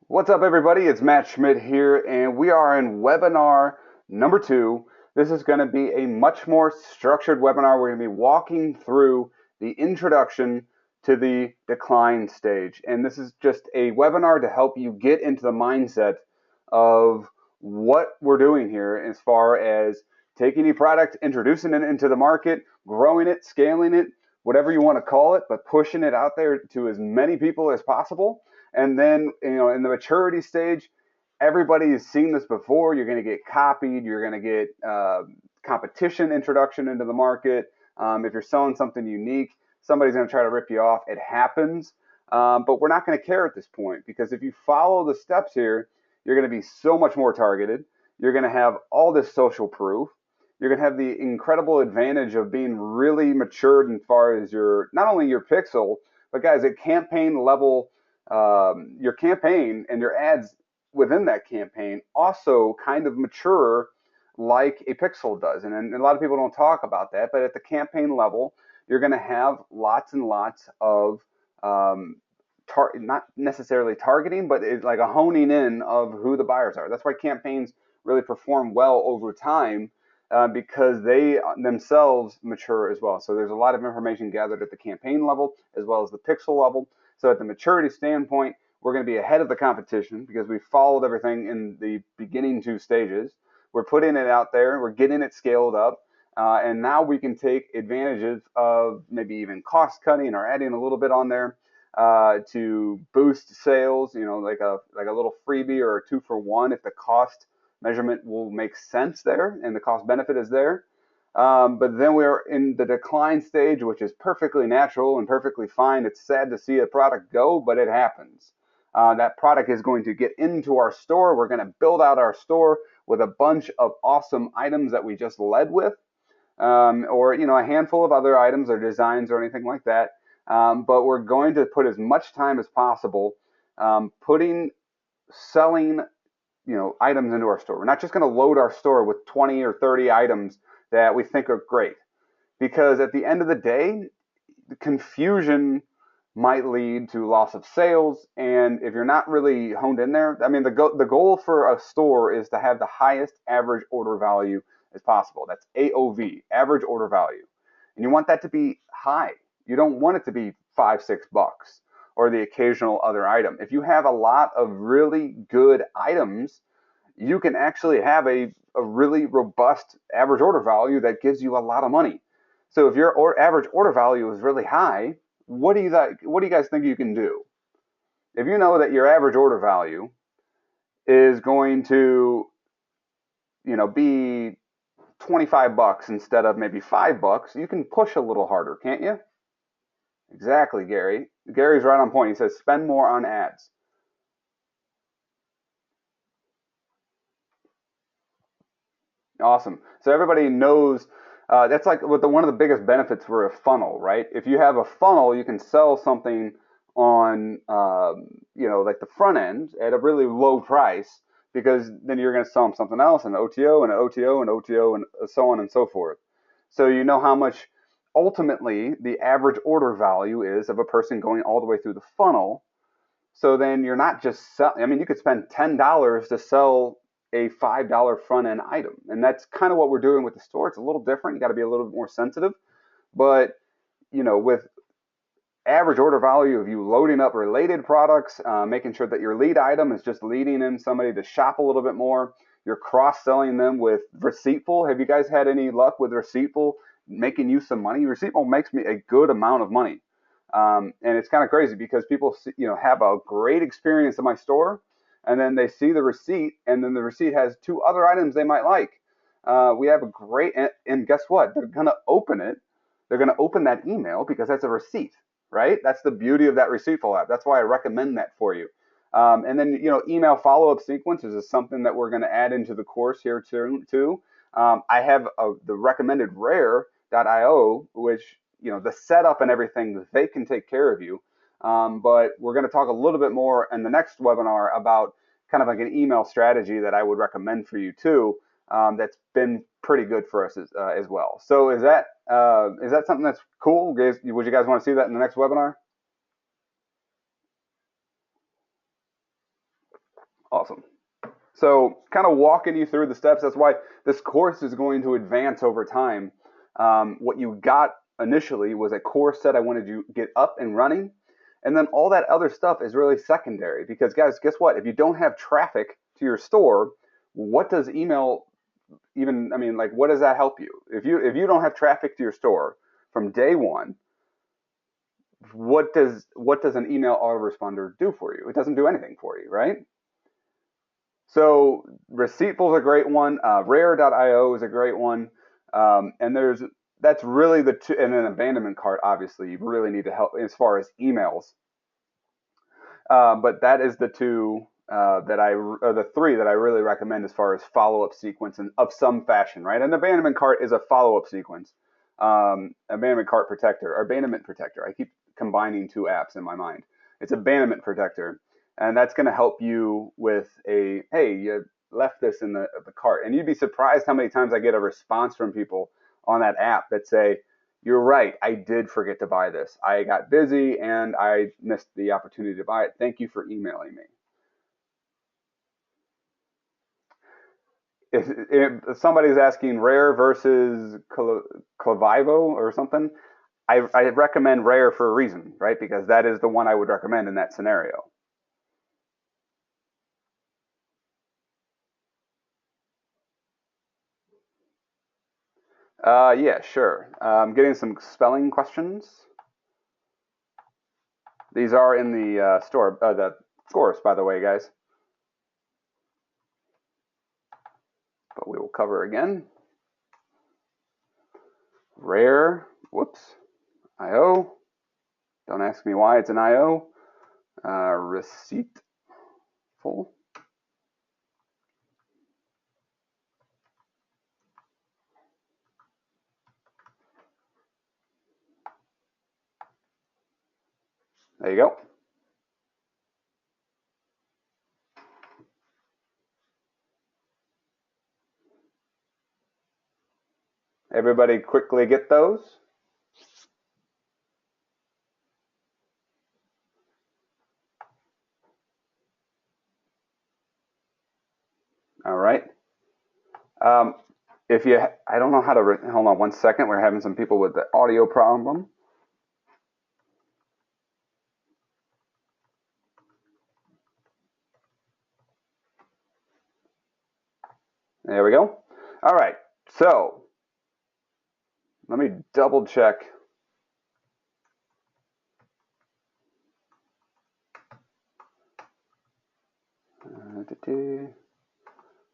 What's up, everybody? It's Matt Schmidt here, and we are in webinar number 2. This is going to be a much more structured webinar. We're going to be walking through the introduction to the decline stage. And this is just a webinar to help you get into the mindset of what we're doing here as far as taking a product, introducing it into the market, growing it, scaling it, whatever you want to call it, but pushing it out there to as many people as possible. And then, in the maturity stage, everybody has seen this before. You're going to get copied. You're going to get competition introduction into the market. If you're selling something unique, somebody's going to try to rip you off. It happens. But we're not going to care at this point, because if you follow the steps here, you're going to be so much more targeted. You're going to have all this social proof. You're going to have the incredible advantage of being really matured as far as not only your pixel, but guys, at campaign level, your campaign and your ads within that campaign also kind of mature like a pixel does. And a lot of people don't talk about that, but at the campaign level, you're going to have lots and lots of not necessarily targeting, but it's like a honing in of who the buyers are. That's why campaigns really perform well over time, because they themselves mature as well. So there's a lot of information gathered at the campaign level as well as the pixel level. So at the maturity standpoint, we're going to be ahead of the competition because we followed everything in the beginning 2 stages. We're putting it out there, we're getting it scaled up, and now we can take advantages of maybe even cost cutting or adding a little bit on there to boost sales. Like a little freebie or a 2-for-1 if the cost measurement will make sense there and the cost benefit is there. But then we're in the decline stage, which is perfectly natural and perfectly fine. It's sad to see a product go, but it happens. That product is going to get into our store. We're going to build out our store with a bunch of awesome items that we just led with, or a handful of other items or designs or anything like that. But we're going to put as much time as possible selling items into our store. We're not just going to load our store with 20 or 30 items that we think are great, because at the end of the day, the confusion might lead to loss of sales. And if you're not really honed in there, I mean, the goal for a store is to have the highest average order value as possible. That's AOV, average order value. And you want that to be high. You don't want it to be $5-6 or the occasional other item. If you have a lot of really good items, you can actually have a really robust average order value that gives you a lot of money. So if your average order value is really high, what do you guys think you can do? If you know that your average order value is going to, be $25 instead of maybe $5, you can push a little harder, can't you? Exactly, Gary. Gary's right on point. He says spend more on ads. Awesome. So everybody knows that's like one of the biggest benefits for a funnel, right? If you have a funnel, you can sell something on, like the front end at a really low price, because then you're going to sell them something else, an OTO and an OTO and OTO and so on and so forth. So you know how much ultimately the average order value is of a person going all the way through the funnel. So then you're not just selling. I mean, you could spend $10 to sell a $5 front end item. And that's kind of what we're doing with the store. It's a little different. You got to be a little bit more sensitive. But, with average order value of you loading up related products, making sure that your lead item is just leading in somebody to shop a little bit more. You're cross-selling them with Receiptful. Have you guys had any luck with Receiptful making you some money? Receiptful makes me a good amount of money. And it's kind of crazy because people, have a great experience in my store, and then they see the receipt, and then the receipt has 2 other items they might like. We have a great, and guess what? They're going to open it. They're going to open that email because that's a receipt, right? That's the beauty of that Receiptful app. That's why I recommend that for you. And then, email follow-up sequences is something that we're going to add into the course here too. I have the recommended rare.io, which, the setup and everything, they can take care of you. But we're going to talk a little bit more in the next webinar about kind of like an email strategy that I would recommend for you too. That's been pretty good for us as well. So is that something that's cool? Would you guys want to see that in the next webinar? Awesome. So kind of walking you through the steps. That's why this course is going to advance over time. What you got initially was a core set I wanted you to get up and running. And then all that other stuff is really secondary because, guys, guess what? If you don't have traffic to your store, what does email even, I mean, like, what does that help you? If you don't have traffic to your store from day one, what does an email autoresponder do for you? It doesn't do anything for you, right? So Receiptful is a great one. Rare.io is a great one. And that's really the two, and an abandonment cart, obviously, you really need to help as far as emails. But that is the two the three that I really recommend as far as follow-up sequence and of some fashion, right? An abandonment cart is a follow-up sequence. Abandonment cart protector, or abandonment protector. I keep combining two apps in my mind. It's abandonment protector, and that's going to help you with a, hey, you left this in the cart, and you'd be surprised how many times I get a response from people on that app that say, you're right, I did forget to buy this. I got busy and I missed the opportunity to buy it. Thank you for emailing me. If somebody's asking Rare versus Clavivo or something, I recommend Rare for a reason, right? Because that is the one I would recommend in that scenario. Yeah, sure. I'm getting some spelling questions. These are in the the course, by the way, guys. But we will cover again. Rare, whoops, IO. Don't ask me why it's an IO. Receiptful. There you go. Everybody quickly get those. All right. If you, I don't know how to, hold on one second. We're having some people with the audio problem. There we go. All right. So let me double check.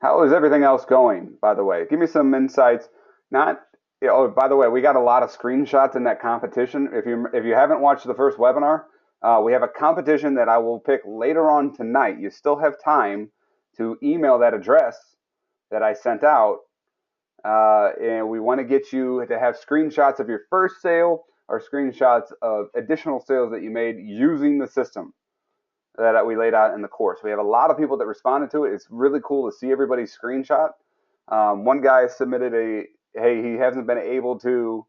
How is everything else going, by the way? Give me some insights. Not, oh, by the way, we got a lot of screenshots in that competition. If you haven't watched the first webinar, we have a competition that I will pick later on tonight. You still have time to email that address that I sent out, and we want to get you to have screenshots of your first sale or screenshots of additional sales that you made using the system that we laid out in the course. We have a lot of people that responded to it. It's really cool to see everybody's screenshot. One guy submitted hey, he hasn't been able to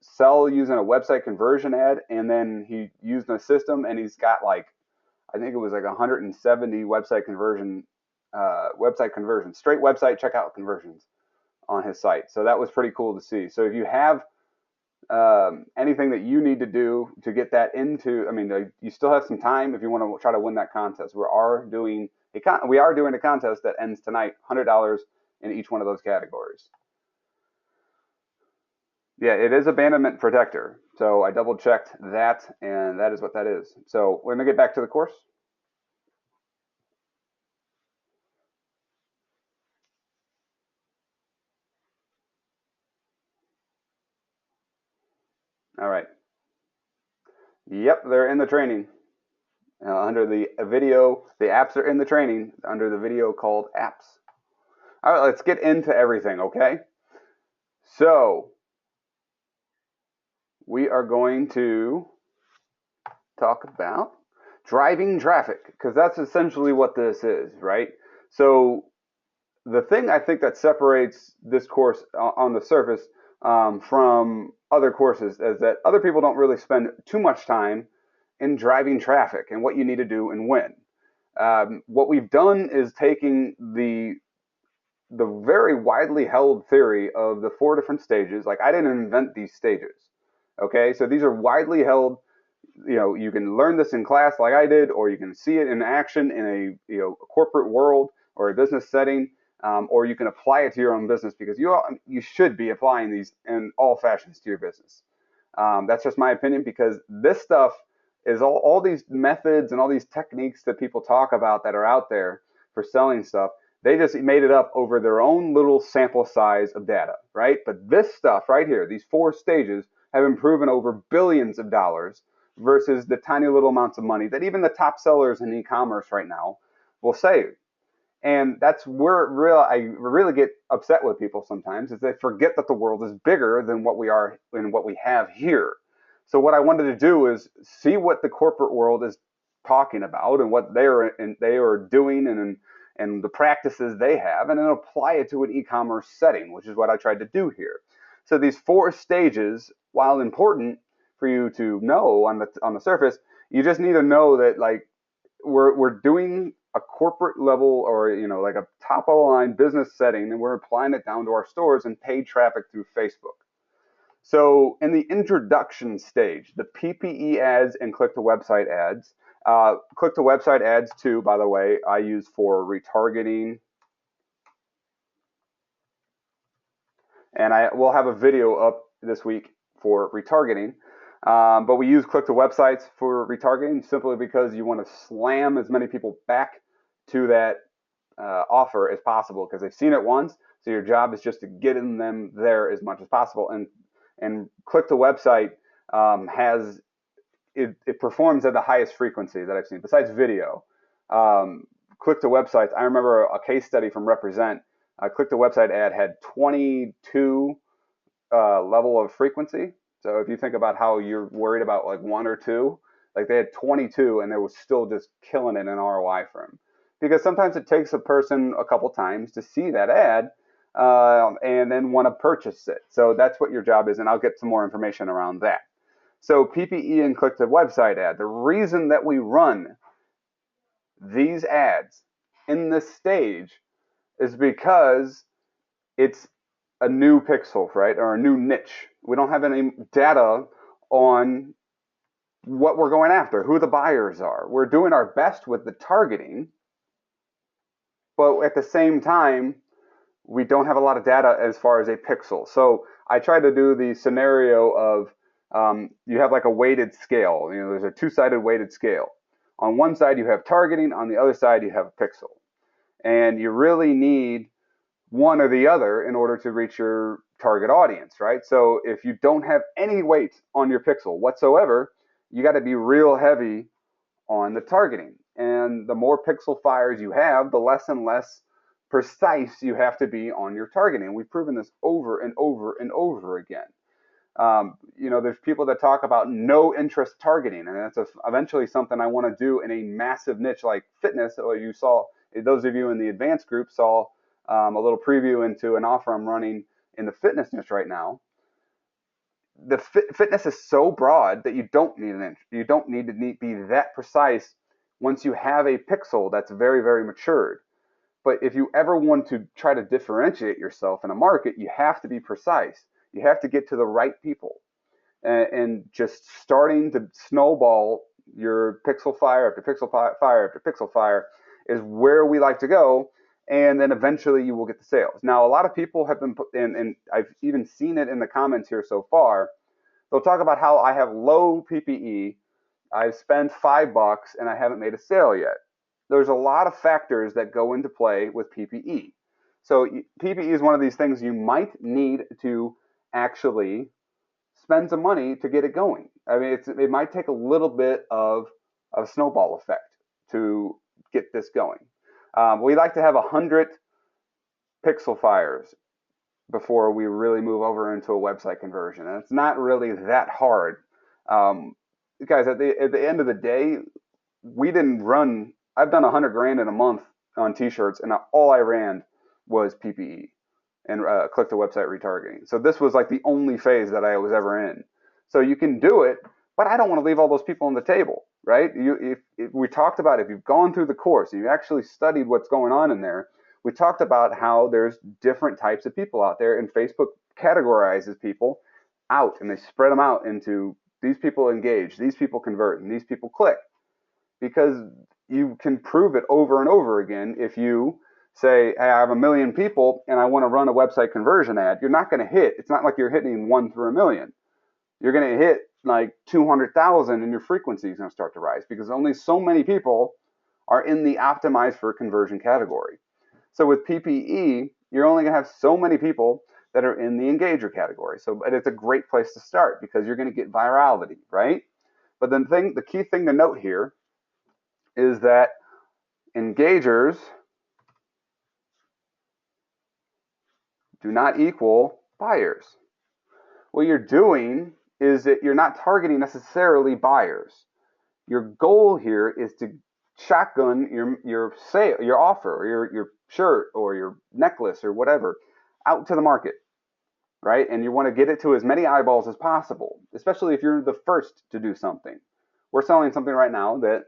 sell using a website conversion ad, and then he used the system, and he's got like, I think it was like 170 website conversions, straight website checkout conversions on his site. So that was pretty cool to see. So if you have anything that you need to do to get that into, I mean, you still have some time if you want to try to win that contest. We are doing a contest that ends tonight, $100 in each one of those categories. Yeah, it is abandonment protector. So I double checked that, and that is what that is. So we're gonna get back to the course. All right. Yep, they're in the training. Under the video, the apps are in the training under the video called apps. All right, let's get into everything, okay? So we are going to talk about driving traffic because that's essentially what this is, right? So the thing I think that separates this course on the surface from other courses is that other people don't really spend too much time in driving traffic and what you need to do and when. What we've done is taking the very widely held theory of the 4 different stages. Like, I didn't invent these stages. Okay, so these are widely held. You can learn this in class like I did, or you can see it in action in a corporate world or a business setting, or you can apply it to your own business, because you should be applying these in all fashions to your business. That's just my opinion, because this stuff is all these methods and all these techniques that people talk about that are out there for selling stuff. They just made it up over their own little sample size of data, right? But this stuff right here, these 4 stages, have been proven over billions of dollars versus the tiny little amounts of money that even the top sellers in e-commerce right now will save. And that's where I really get upset with people sometimes, is they forget that the world is bigger than what we are and what we have here. So what I wanted to do is see what the corporate world is talking about and what they are doing, and the practices they have, and then apply it to an e-commerce setting, which is what I tried to do here. So these 4 stages, while important for you to know on the surface, you just need to know that, like, we're doing a corporate level, or like a top of the line business setting, and we're applying it down to our stores and paid traffic through Facebook. So in the introduction stage, the PPE ads and click to website ads. Click to website ads too, by the way, I use for retargeting, and I will have a video up this week for retargeting. But we use click to websites for retargeting simply because you want to slam as many people back to that offer as possible, because they've seen it once. So your job is just to get them there as much as possible. And click to website it performs at the highest frequency that I've seen besides video. Click to websites. I remember a case study from Represent. A click to website ad had 22 level of frequency. So if you think about how you're worried about like 1 or 2, like they had 22 and they were still just killing it in ROI for them. Because sometimes it takes a person a couple times to see that ad and then want to purchase it. So that's what your job is, and I'll get some more information around that. So PPE and click to website ad. The reason that we run these ads in this stage is because it's a new pixel, right, or a new niche. We don't have any data on what we're going after, who the buyers are. We're doing our best with the targeting, but at the same time, we don't have a lot of data as far as a pixel. So I try to do the scenario of you have like a weighted scale. There's a 2-sided weighted scale. On one side, you have targeting. On the other side, you have a pixel. And you really need one or the other in order to reach your target audience, right? So if you don't have any weight on your pixel whatsoever, you got to be real heavy on the targeting. And the more pixel fires you have, the less and less precise you have to be on your targeting. We've proven this over and over and over again. There's people that talk about no interest targeting, and that's eventually something I want to do in a massive niche like fitness. Or you saw, those of you in the advanced group saw a little preview into an offer I'm running in the fitness niche right now. The fitness is so broad that you don't need you don't need to be that precise once you have a pixel that's very, very matured. But if you ever want to try to differentiate yourself in a market, you have to be precise. You have to get to the right people. And just starting to snowball your pixel fire after pixel fire after pixel fire is where we like to go. And then eventually you will get the sales. Now, a lot of people have been, and I've even seen it in the comments here so far, they'll talk about how I have low PPE, I've spent $5 and I haven't made a sale yet. There's a lot of factors that go into play with PPE. So PPE is one of these things you might need to actually spend some money to get it going. I mean, it might take a little bit of a snowball effect to get this going. We like to have 100 pixel fires before we really move over into a website conversion. And it's not really that hard. Guys, at the end of the day, we didn't run, I've done 100 grand in a month on t-shirts, and all I ran was PPE and click to website retargeting. So this was like the only phase that I was ever in. So you can do it, but I don't want to leave all those people on the table, right? If we talked about, if you've gone through the course, and you actually studied what's going on in there, we talked about how there's different types of people out there, and Facebook categorizes people out, and they spread them out into these people engage, these people convert, and these people click, because you can prove it over and over again. If you say, hey, I have 1 million people and I want to run a website conversion ad, you're not going to hit. It's not like you're hitting 1 through 1 million. You're going to hit like 200,000 and your frequency is going to start to rise because only so many people are in the optimized for conversion category. So with PPE, you're only going to have so many people that are in the engager category. So it's a great place to start because you're going to get virality, right? But the key thing to note here is that engagers do not equal buyers. What you're doing is that you're not targeting necessarily buyers. Your goal here is to shotgun your sale, your offer, or your shirt or your necklace or whatever out to the market, right? And you want to get it to as many eyeballs as possible, especially if you're the first to do something. We're selling something right now that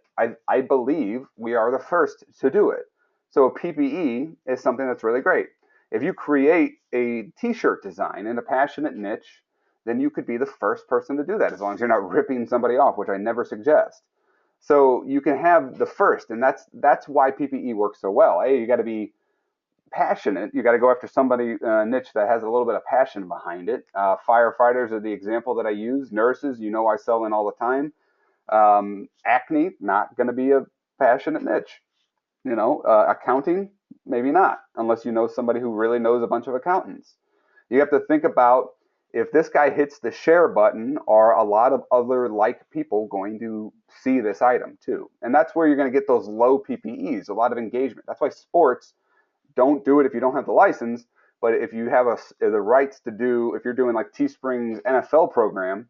I believe we are the first to do it. So a PPE is something that's really great. If you create a t-shirt design in a passionate niche, then you could be the first person to do that as long as you're not ripping somebody off, which I never suggest. So you can have the first, and that's why PPE works so well. You got to be passionate. You got to go after somebody niche that has a little bit of passion behind it. Firefighters are the example that I use. Nurses, I sell in all the time. Acne, not going to be a passionate niche. Accounting, maybe not, unless you know somebody who really knows a bunch of accountants. You have to think about if this guy hits the share button, are a lot of other like people going to see this item too? And that's where you're going to get those low PPEs, a lot of engagement. That's why sports, don't do it if you don't have the license. But if you have the rights to do, if you're doing like Teespring's NFL program,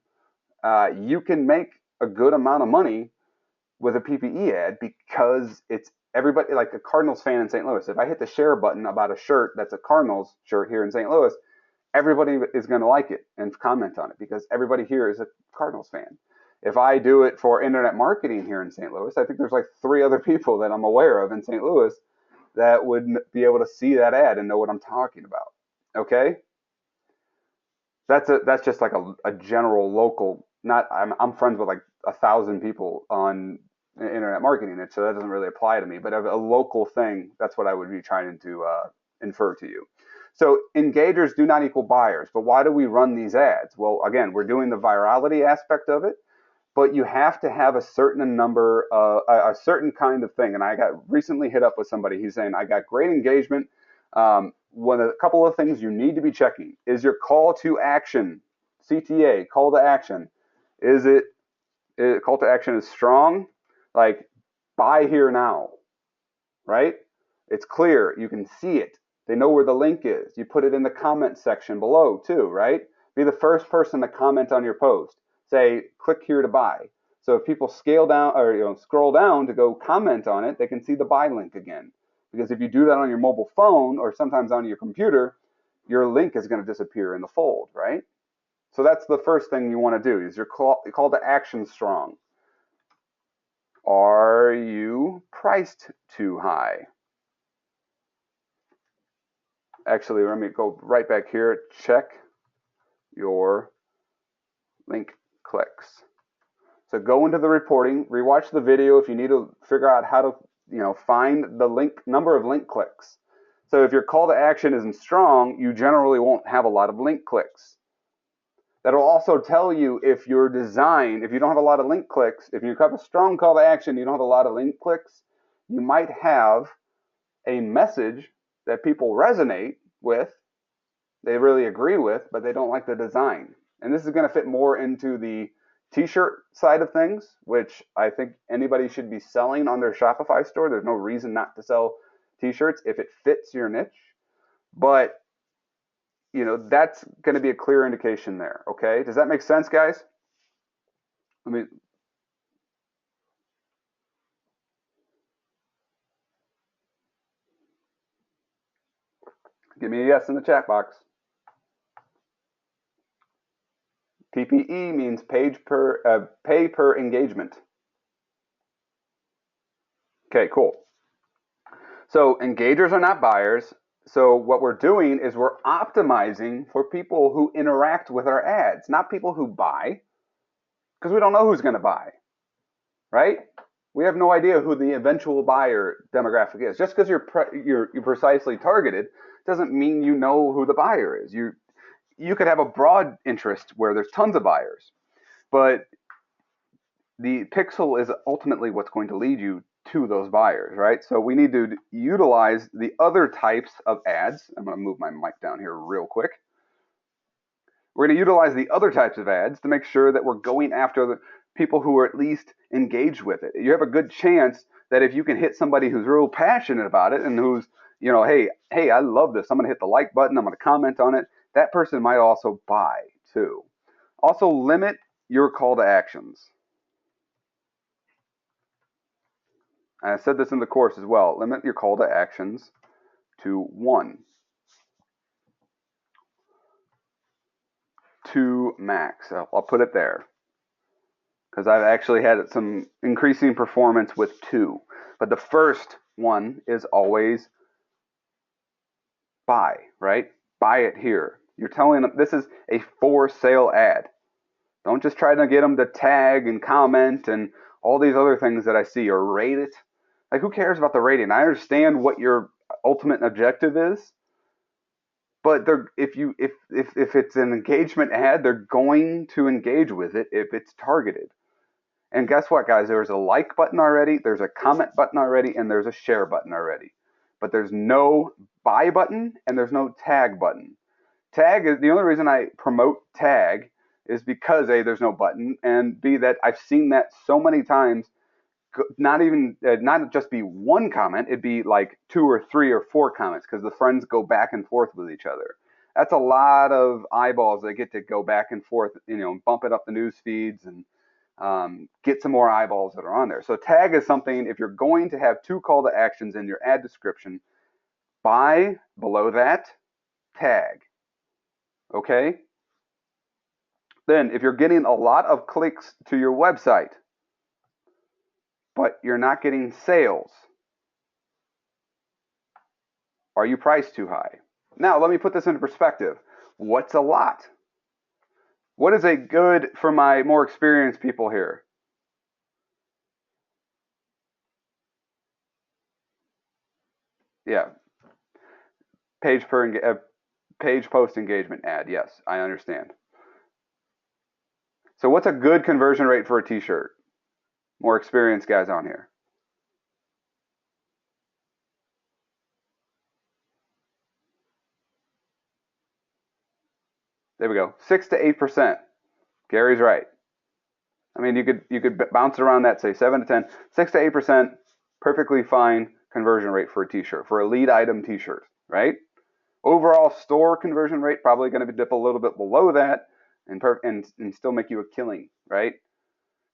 you can make a good amount of money with a PPE ad because it's everybody, like a Cardinals fan in St. Louis. If I hit the share button about a shirt that's a Cardinals shirt here in St. Louis, everybody is going to like it and comment on it because everybody here is a Cardinals fan. If I do it for internet marketing here in St. Louis, I think there's like 3 other people that I'm aware of in St. Louis that would be able to see that ad and know what I'm talking about. Okay? That's just like a general local. Not I'm friends with like 1,000 people on internet marketing, so that doesn't really apply to me. But a local thing, that's what I would be trying to infer to you. So engagers do not equal buyers. But why do we run these ads? Well, again, we're doing the virality aspect of it, but you have to have a certain number, a certain kind of thing. And I got recently hit up with somebody. He's saying, I got great engagement. A couple of things you need to be checking is your call to action, CTA, call to action. Is call to action is strong? Like, buy here now, right? It's clear. You can see it. They know where the link is. You put it in the comment section below too, right? Be the first person to comment on your post. Say, click here to buy. So if people scale down or scroll down to go comment on it, they can see the buy link again. Because if you do that on your mobile phone or sometimes on your computer, your link is going to disappear in the fold, right? So that's the first thing you want to do is your call to action strong. Are you priced too high? Actually, let me go right back here. Check your link clicks. So go into the reporting, rewatch the video if you need to figure out how to find the number of link clicks. So if your call to action isn't strong, you generally won't have a lot of link clicks. That'll also tell you if your design, if you don't have a lot of link clicks, if you have a strong call to action, you don't have a lot of link clicks, you might have a message that people resonate with, they really agree with, but they don't like the design. And this is going to fit more into the t-shirt side of things, which I think anybody should be selling on their Shopify store. There's no reason not to sell t-shirts if it fits your niche. But that's going to be a clear indication there. Okay, does that make sense, guys? Give me a yes in the chat box. PPE means pay per engagement. Okay, cool. So engagers are not buyers. So what we're doing is we're optimizing for people who interact with our ads, not people who buy, because we don't know who's going to buy, right? We have no idea who the eventual buyer demographic is. Just because you're precisely targeted doesn't mean you know who the buyer is. You could have a broad interest where there's tons of buyers, but the pixel is ultimately what's going to lead you to those buyers, right? So we need to utilize the other types of ads. I'm going to move my mic down here real quick. We're going to utilize the other types of ads to make sure that we're going after the people who are at least engaged with it. You have a good chance that if you can hit somebody who's real passionate about it and who's, hey, I love this. I'm going to hit the like button. I'm going to comment on it. That person might also buy too. Also limit your call to actions. I said this in the course as well. Limit your call to actions to 1. 2 max. I'll put it there because I've actually had some increasing performance with 2. But the first one is always buy, right? Buy it here. You're telling them this is a for sale ad. Don't just try to get them to tag and comment and all these other things that I see or rate it. Like, who cares about the rating? I understand what your ultimate objective is, but if it's an engagement ad, they're going to engage with it if it's targeted. And guess what, guys? There's a like button already, there's a comment button already, and there's a share button already. But there's no buy button and there's no tag button. Tag is the only reason I promote tag is because A, there's no button, and B, that I've seen that so many times. Not just be one comment, it'd be like 2 or 3 or 4 comments because the friends go back and forth with each other. That's a lot of eyeballs that get to go back and forth, bump it up the news feeds and get some more eyeballs that are on there. So tag is something, if you're going to have 2 call to actions in your ad description, buy below that, tag. Okay? Then if you're getting a lot of clicks to your website, but you're not getting sales, are you priced too high? Now, let me put this into perspective. What's a lot? What is a good for my more experienced people here? Yeah, page post engagement ad. Yes, I understand. So what's a good conversion rate for a t-shirt? More experienced guys on here. There we go. 6 to 8%. Gary's right. I mean, you could bounce around that, say 7 to 10, 6 to 8%, perfectly fine conversion rate for a t-shirt, for a lead item t-shirt, right? Overall store conversion rate probably going to dip a little bit below that and still make you a killing, right?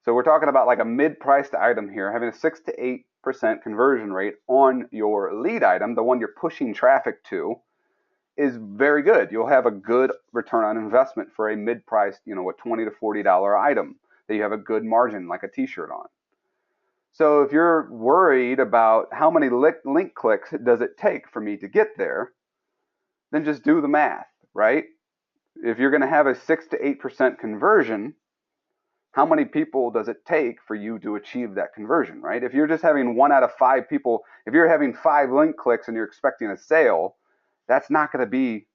So we're talking about like a mid-priced item here, having a 6 to 8% conversion rate on your lead item, the one you're pushing traffic to, is very good. You'll have a good return on investment for a mid-priced, a $20 to $40 item that you have a good margin like a t-shirt on. So if you're worried about how many link clicks does it take for me to get there, then just do the math, right? If you're going to have a 6 to 8% conversion, how many people does it take for you to achieve that conversion, right? If you're just having 1 out of 5 people, if you're having 5 link clicks and you're expecting a sale, that's not going to be,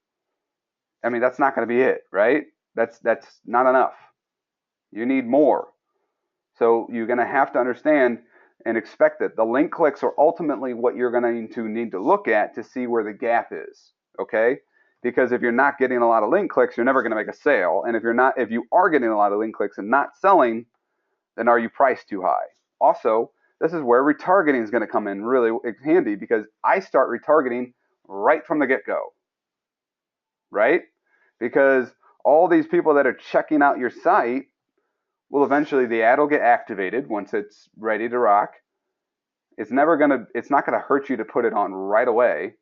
that's not going to be it, right? That's not enough. You need more. So you're going to have to understand and expect that the link clicks are ultimately what you're going to need to look at to see where the gap is, okay? Because if you're not getting a lot of link clicks, you're never going to make a sale. And if you are getting a lot of link clicks and not selling, then are you priced too high? Also, this is where retargeting is going to come in really handy because I start retargeting right from the get-go, right? Because all these people that are checking out your site will eventually, the ad will get activated once it's ready to rock. It's not gonna hurt you to put it on right away.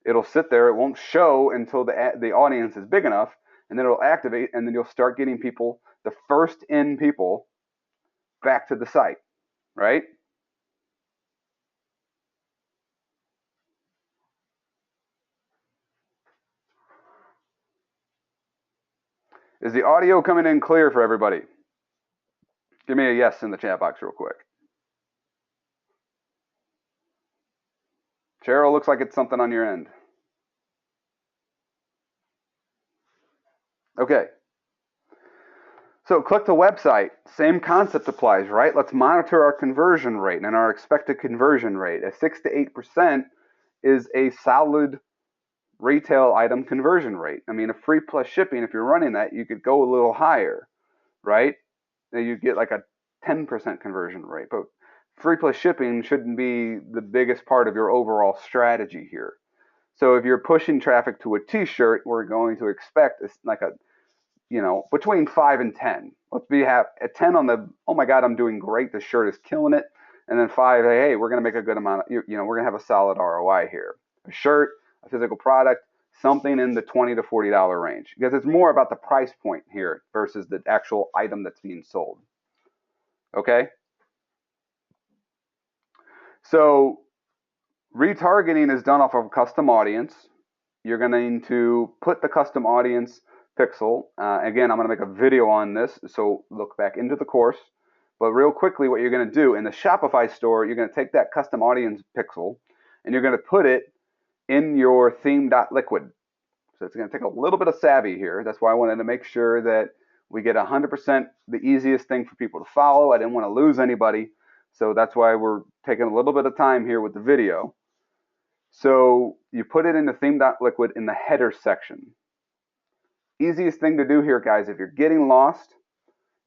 It'll sit there. It won't show until the audience is big enough, and then it'll activate, and then you'll start getting people, the first in people, back to the site, right? Is the audio coming in clear for everybody? Give me a yes in the chat box real quick. Cheryl, looks like it's something on your end. Okay. So click the website. Same concept applies, right? Let's monitor our conversion rate and our expected conversion rate. A 6 to 8% is a solid retail item conversion rate. I mean, a free plus shipping, if you're running that, you could go a little higher, right? You get like a 10% conversion rate, but free plus shipping shouldn't be the biggest part of your overall strategy here. So if you're pushing traffic to a t-shirt, we're going to expect like a, between 5 and 10. Let's have a 10 on the, oh my God, I'm doing great, the shirt is killing it. And then 5, hey, we're going to make a good amount of, we're going to have a solid ROI here. A shirt, a physical product, something in the $20 to $40 range, because it's more about the price point here versus the actual item that's being sold. Okay? So retargeting is done off of a custom audience. You're going to put the custom audience pixel. Again, I'm going to make a video on this, so look back into the course. But real quickly, what you're going to do in the Shopify store, you're going to take that custom audience pixel and you're going to put it in your theme.liquid. So it's going to take a little bit of savvy here. That's why I wanted to make sure that we get 100% the easiest thing for people to follow. I didn't want to lose anybody. So that's why we're taking a little bit of time here with the video. So you put it in the theme.liquid in the header section. Easiest thing to do here, guys, if you're getting lost,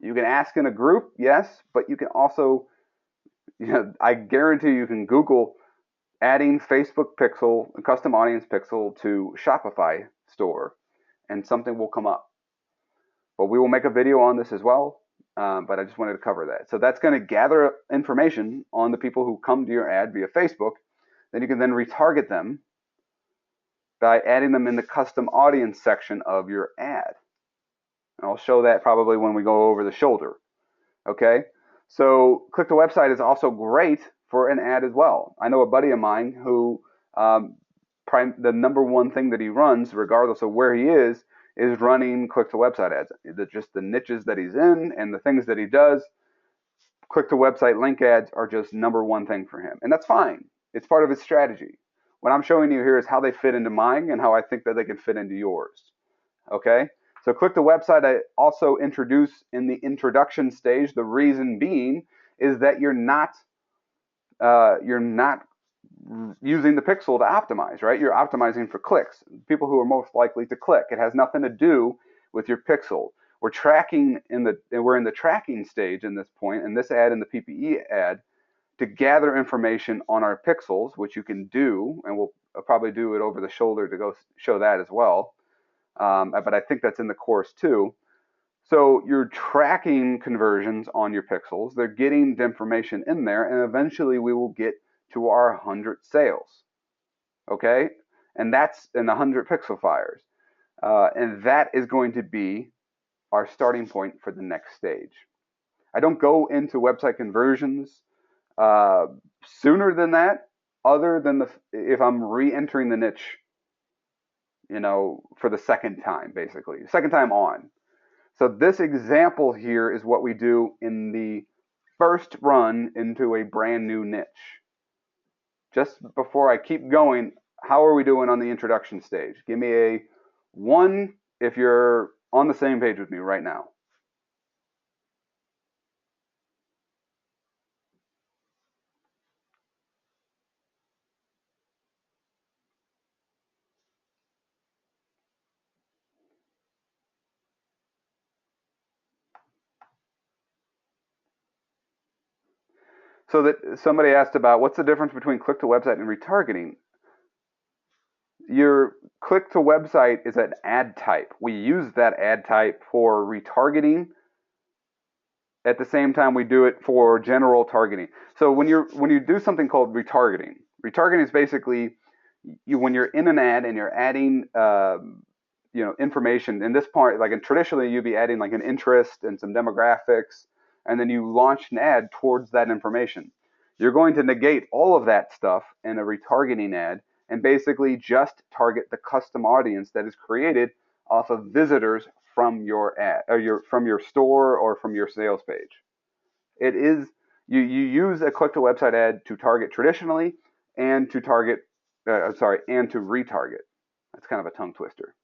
you can ask in a group, yes, but you can also, I guarantee you can Google adding Facebook pixel, a custom audience pixel to Shopify store, and something will come up. But we will make a video on this as well, but I just wanted to cover that. So that's going to gather information on the people who come to your ad via Facebook. Then you can then retarget them by adding them in the custom audience section of your ad. And I'll show that probably when we go over the shoulder. Okay, so click the website is also great for an ad as well. I know a buddy of mine who the number one thing that he runs, regardless of where he is running click to website ads. Just the niches that he's in and the things that he does, click to website link ads are just number one thing for him. And that's fine. It's part of his strategy. What I'm showing you here is how they fit into mine and how I think that they can fit into yours. Okay? So click the website. I also introduce in the introduction stage. The reason being is that you're not using the pixel to optimize, right? You're optimizing for clicks, people who are most likely to click. It has nothing to do with your pixel. We're in the tracking stage in this point, in this ad and the PPE ad, to gather information on our pixels, which you can do, and we'll probably do it over the shoulder to go show that as well. But I think that's in the course too. So you're tracking conversions on your pixels. They're getting the information in there, and eventually we will get to our 100 sales. Okay? And that's in 100 pixel fires. And that is going to be our starting point for the next stage. I don't go into website conversions sooner than that, other than if I'm re-entering the niche, for the second time, basically. Second time on. So this example here is what we do in the first run into a brand new niche. Just before I keep going, how are we doing on the introduction stage? Give me a 1 if you're on the same page with me right now. So that somebody asked about what's the difference between click to website and retargeting. Your click to website is an ad type. We use that ad type for retargeting. At the same time, we do it for general targeting. So when you do something called retargeting is basically when you're in an ad and you're adding information. In this part, traditionally you'd be adding like an interest and some demographics, and then you launch an ad towards that information. You're going to negate all of that stuff in a retargeting ad and basically just target the custom audience that is created off of visitors from your ad or from your store or from your sales page. It is you use a click to website ad to target traditionally and to target and to retarget. That's kind of a tongue twister.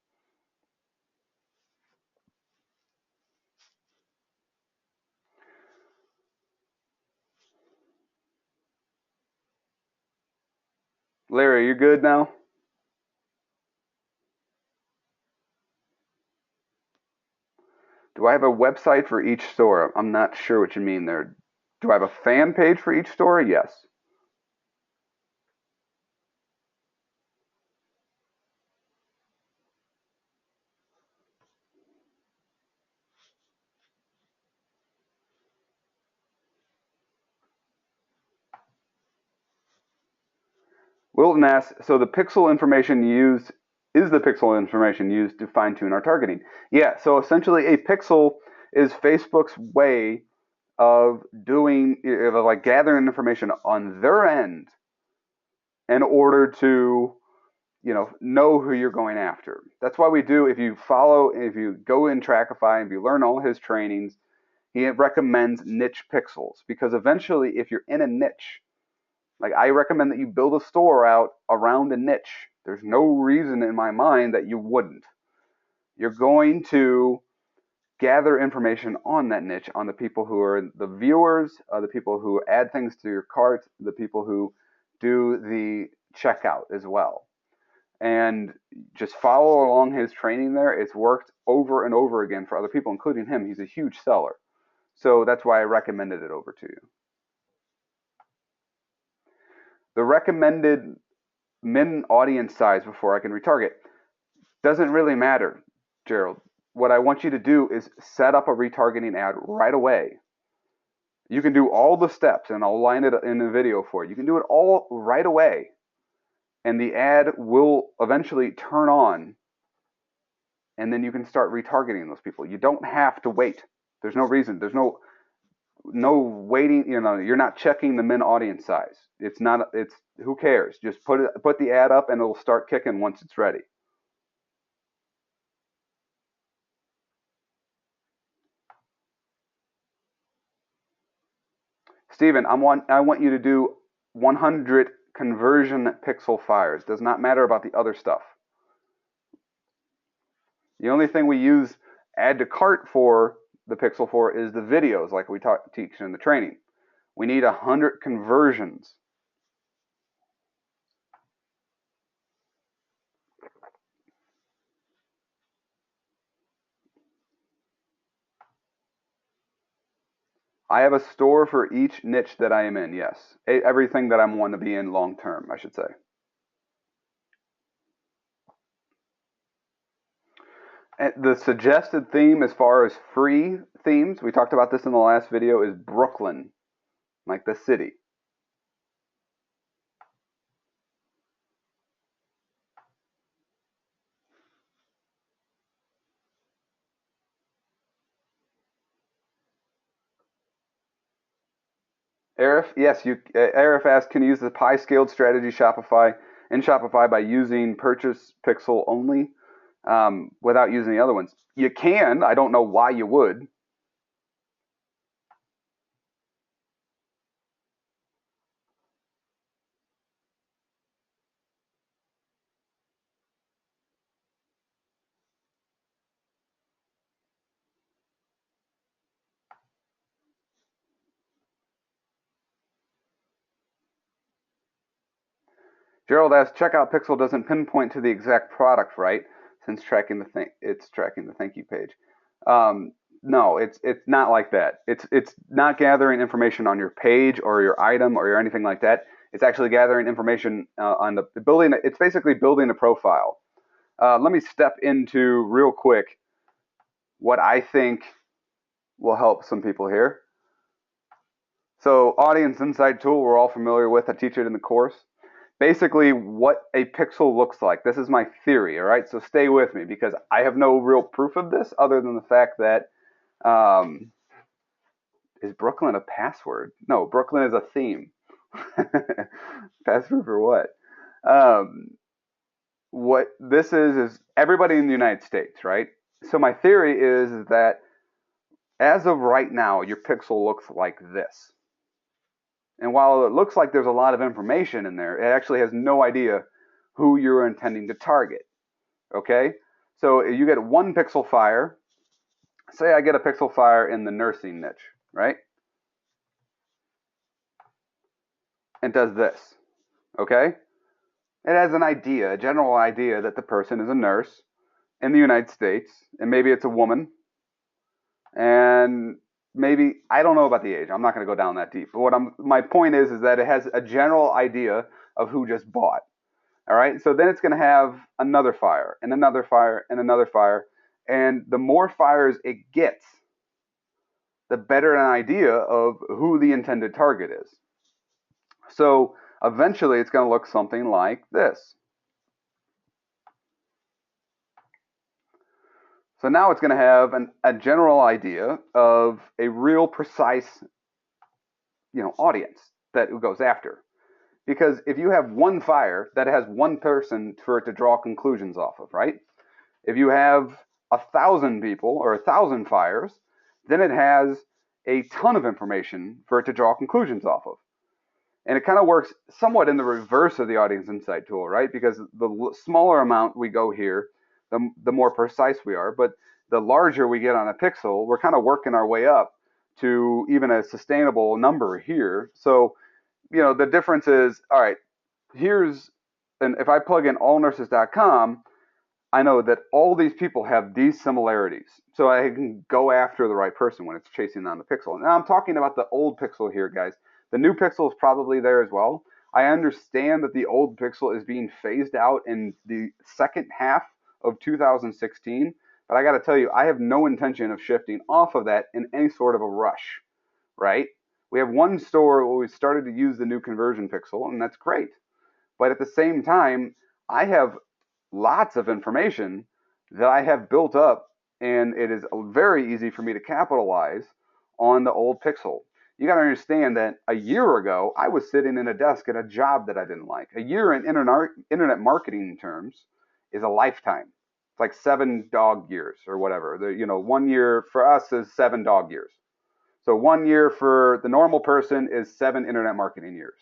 Larry, you good now? Do I have a website for each store? I'm not sure what you mean there. Do I have a fan page for each store? Yes. Wilton asks, so the pixel information used is the pixel information used to fine tune our targeting? Yeah, so essentially a pixel is Facebook's way of doing, like gathering information on their end in order to, know who you're going after. That's why we do, if you go in Trackify, if you learn all his trainings, he recommends niche pixels because eventually if you're in a niche, like I recommend that you build a store out around a niche. There's no reason in my mind that you wouldn't. You're going to gather information on that niche, on the people who are the viewers, the people who add things to your cart, the people who do the checkout as well. And just follow along his training there. It's worked over and over again for other people, including him. He's a huge seller. So that's why I recommended it over to you. The recommended min audience size before I can retarget doesn't really matter, Gerald. What I want you to do is set up a retargeting ad right away. You can do all the steps, and I'll line it in a video for you. You can do it all right away, and the ad will eventually turn on, and then you can start retargeting those people. You don't have to wait. There's no reason. There's no waiting. You're not checking the min audience size. It's not. It's who cares? Just put the ad up, and it'll start kicking once it's ready. Steven, I want you to do 100 conversion pixel fires. Does not matter about the other stuff. The only thing we use add to cart for the pixel for is the videos, like we teach in the training. We need 100 conversions. I have a store for each niche that I am in, yes. Everything that I'm want to be in long term, I should say. And the suggested theme as far as free themes, we talked about this in the last video, is Brooklyn, like the city. Arif, yes, Arif asked, can you use the pi scaled strategy Shopify by using purchase pixel only without using the other ones? You can. I don't know why you would. Gerald asks, checkout pixel doesn't pinpoint to the exact product, right? Since it's tracking the thank you page. No, it's not like that. It's not gathering information on your page or your item or anything like that. It's actually gathering information on the building. It's basically building a profile. Let me step into real quick what I think will help some people here. So Audience Insight tool we're all familiar with. I teach it in the course. Basically what a pixel looks like. This is my theory, all right? So stay with me because I have no real proof of this other than the fact that is Brooklyn a password? No, Brooklyn is a theme. Password for what? What this is everybody in the United States, right? So my theory is that as of right now, your pixel looks like this. And while it looks like there's a lot of information in there, it actually has no idea who you're intending to target. Okay? So you get one pixel fire. Say I get a pixel fire in the nursing niche, right? It does this. Okay? It has an idea, a general idea that the person is a nurse in the United States, and maybe it's a woman, and maybe I don't know about the age. I'm not going to go down that deep. But my point is that it has a general idea of who just bought. All right. So then it's going to have another fire and another fire and another fire, and the more fires it gets, the better an idea of who the intended target is. So eventually, it's going to look something like this. So now it's going to have a general idea of a real precise, audience that it goes after. Because if you have one fire, that has one person for it to draw conclusions off of, right? If you have 1,000 people or 1,000 fires, then it has a ton of information for it to draw conclusions off of. And it kind of works somewhat in the reverse of the audience insight tool, right? Because the smaller amount we go here, the more precise we are. But the larger we get on a pixel, we're kind of working our way up to even a sustainable number here. So, the difference is, all right, and if I plug in allnurses.com, I know that all these people have these similarities. So I can go after the right person when it's chasing down the pixel. Now I'm talking about the old pixel here, guys. The new pixel is probably there as well. I understand that the old pixel is being phased out in the second half of 2016, but I got to tell you, I have no intention of shifting off of that in any sort of a rush, right? We have one store where we started to use the new conversion pixel, and that's great. But at the same time, I have lots of information that I have built up, and it is very easy for me to capitalize on the old pixel. You got to understand that a year ago, I was sitting in a desk at a job that I didn't like. A year in internet marketing terms is a lifetime. It's like 7 dog years or whatever. 1 year for us is 7 dog years. So 1 year for the normal person is 7 internet marketing years.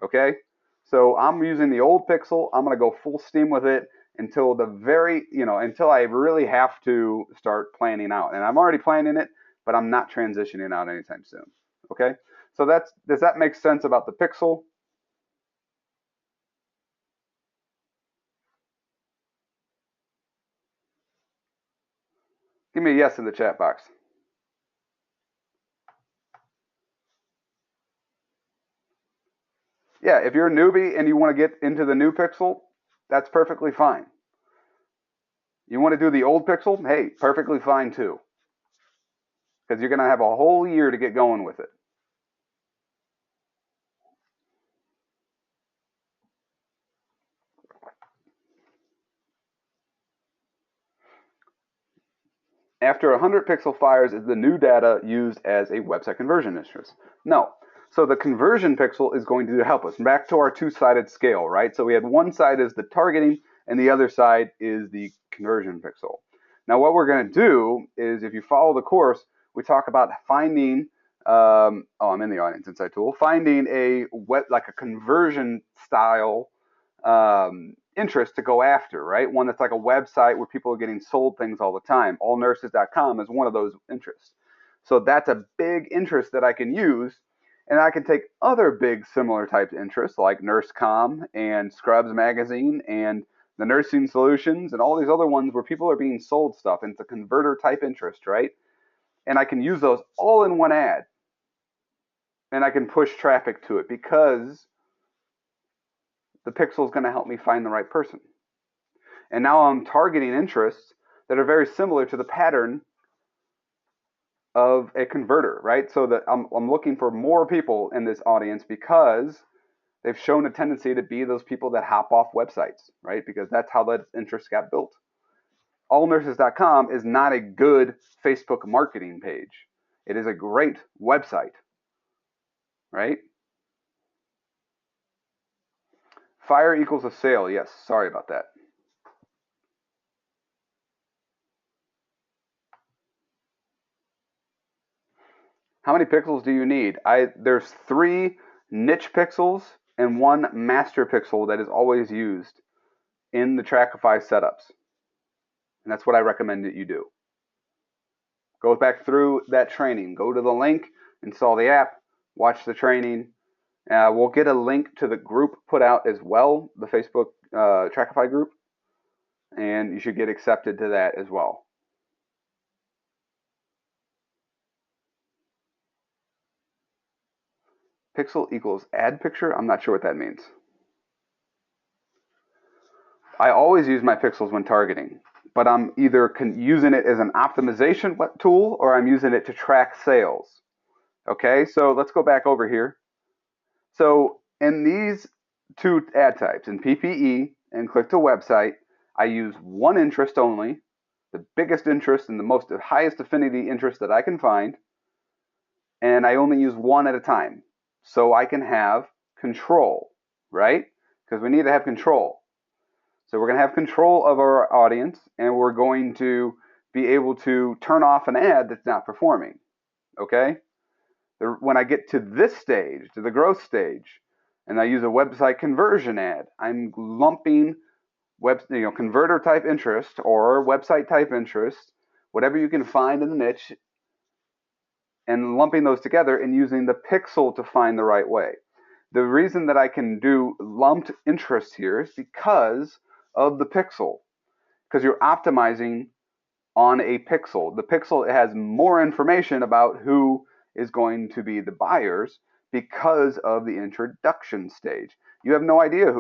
Okay? So I'm using the old Pixel. I'm going to go full steam with it until until I really have to start planning out. And I'm already planning it, but I'm not transitioning out anytime soon. Okay? So does that make sense about the Pixel? Give me a yes in the chat box. Yeah, if you're a newbie and you want to get into the new Pixel, that's perfectly fine. You want to do the old Pixel? Hey, perfectly fine too. Because you're going to have a whole year to get going with it. After 100 pixel fires, is the new data used as a website conversion interest? No. So the conversion pixel is going to help us. Back to our two-sided scale, right? So we had one side is the targeting, and the other side is the conversion pixel. Now what we're going to do is, if you follow the course, we talk about finding, I'm in the audience insight tool, finding like a conversion style interest to go after, right? One that's like a website where people are getting sold things all the time. Allnurses.com is one of those interests. So that's a big interest that I can use. And I can take other big similar types of interests like NurseCom and Scrubs Magazine and the Nursing Solutions and all these other ones where people are being sold stuff. And it's a converter type interest, right? And I can use those all in one ad. And I can push traffic to it because the pixel is going to help me find the right person. And now I'm targeting interests that are very similar to the pattern of a converter, right? So that I'm looking for more people in this audience because they've shown a tendency to be those people that hop off websites, right? Because that's how that interest got built. Allnurses.com is not a good Facebook marketing page. It is a great website, right? Fire equals a sale. Yes, sorry about that. How many pixels do you need? There's 3 niche pixels and 1 master pixel that is always used in the Trackify setups. And that's what I recommend that you do. Go back through that training. Go to the link, install the app, watch the training. We'll get a link to the group put out as well, the Facebook Trackify group, and you should get accepted to that as well. Pixel equals add picture? I'm not sure what that means. I always use my pixels when targeting, but I'm either using it as an optimization tool or I'm using it to track sales. Okay, so let's go back over here. So in these 2 ad types, in PPE and click to website, I use 1 interest only, the biggest interest and the highest affinity interest that I can find, and I only use 1 at a time. So I can have control, right? Because we need to have control. So we're going to have control of our audience, and we're going to be able to turn off an ad that's not performing, okay? When I get to this stage, to the growth stage, and I use a website conversion ad, I'm lumping converter type interest or website type interest, whatever you can find in the niche, and lumping those together and using the pixel to find the right way. The reason that I can do lumped interest here is because of the pixel, because you're optimizing on a pixel. The pixel has more information about who is going to be the buyers because of the introduction stage. You have no idea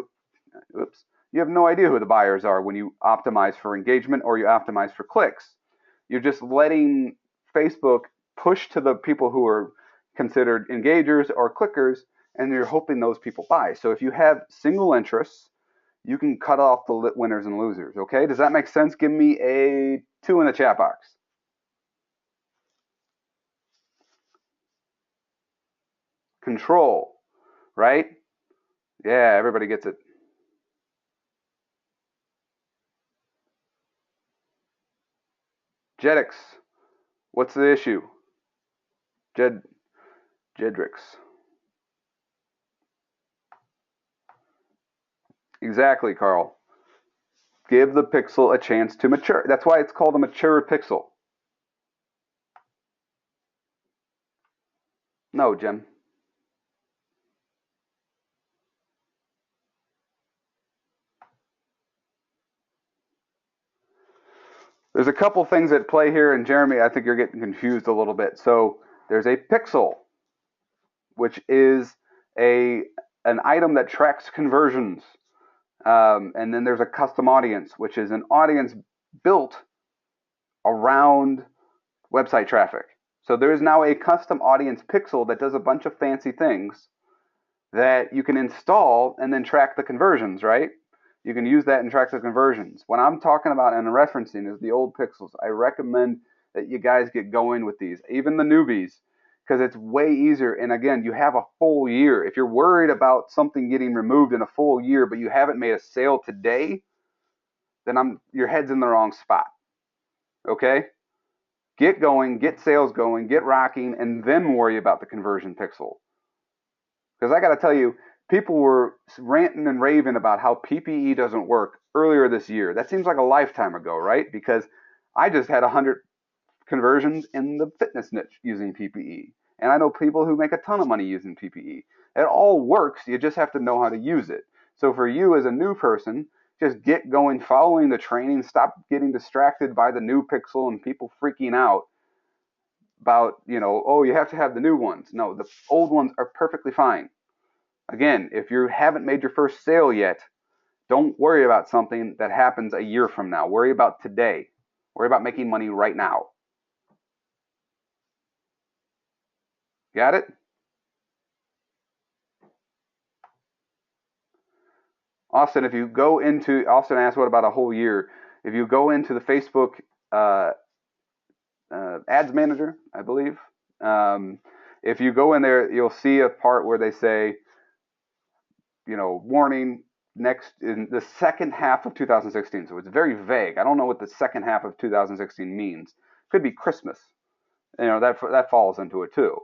who the buyers are when you optimize for engagement or you optimize for clicks. You're just letting Facebook push to the people who are considered engagers or clickers, and you're hoping those people buy. So if you have single interests, you can cut off the winners and losers. Okay, does that make sense? Give me a 2 in the chat box. Control, right? Yeah, everybody gets it. Jedix, what's the issue? Jedrix. Exactly, Carl. Give the pixel a chance to mature. That's why it's called a mature pixel. No, Jim. There's a couple things at play here, and Jeremy, I think you're getting confused a little bit. So there's a pixel, which is an item that tracks conversions. And then there's a custom audience, which is an audience built around website traffic. So there is now a custom audience pixel that does a bunch of fancy things that you can install and then track the conversions, right? You can use that and track the conversions. What I'm talking about and referencing is the old pixels. I recommend that you guys get going with these, even the newbies, because it's way easier. And again, you have a full year. If you're worried about something getting removed in a full year, but you haven't made a sale today, then your head's in the wrong spot. Okay? Get going, get sales going, get rocking, and then worry about the conversion pixel. Because I got to tell you, people were ranting and raving about how PPE doesn't work earlier this year. That seems like a lifetime ago, right? Because I just had 100 conversions in the fitness niche using PPE. And I know people who make a ton of money using PPE. It all works, you just have to know how to use it. So for you as a new person, just get going, following the training, stop getting distracted by the new pixel and people freaking out about, oh, you have to have the new ones. No, the old ones are perfectly fine. Again, if you haven't made your first sale yet, don't worry about something that happens a year from now. Worry about today. Worry about making money right now. Got it? Austin, if you go into, Austin asked what about a whole year? If you go into the Facebook ads manager, I believe, if you go in there, you'll see a part where they say, warning, next in the second half of 2016. So it's very vague. I don't know what the second half of 2016 means. Could be Christmas. That falls into it too.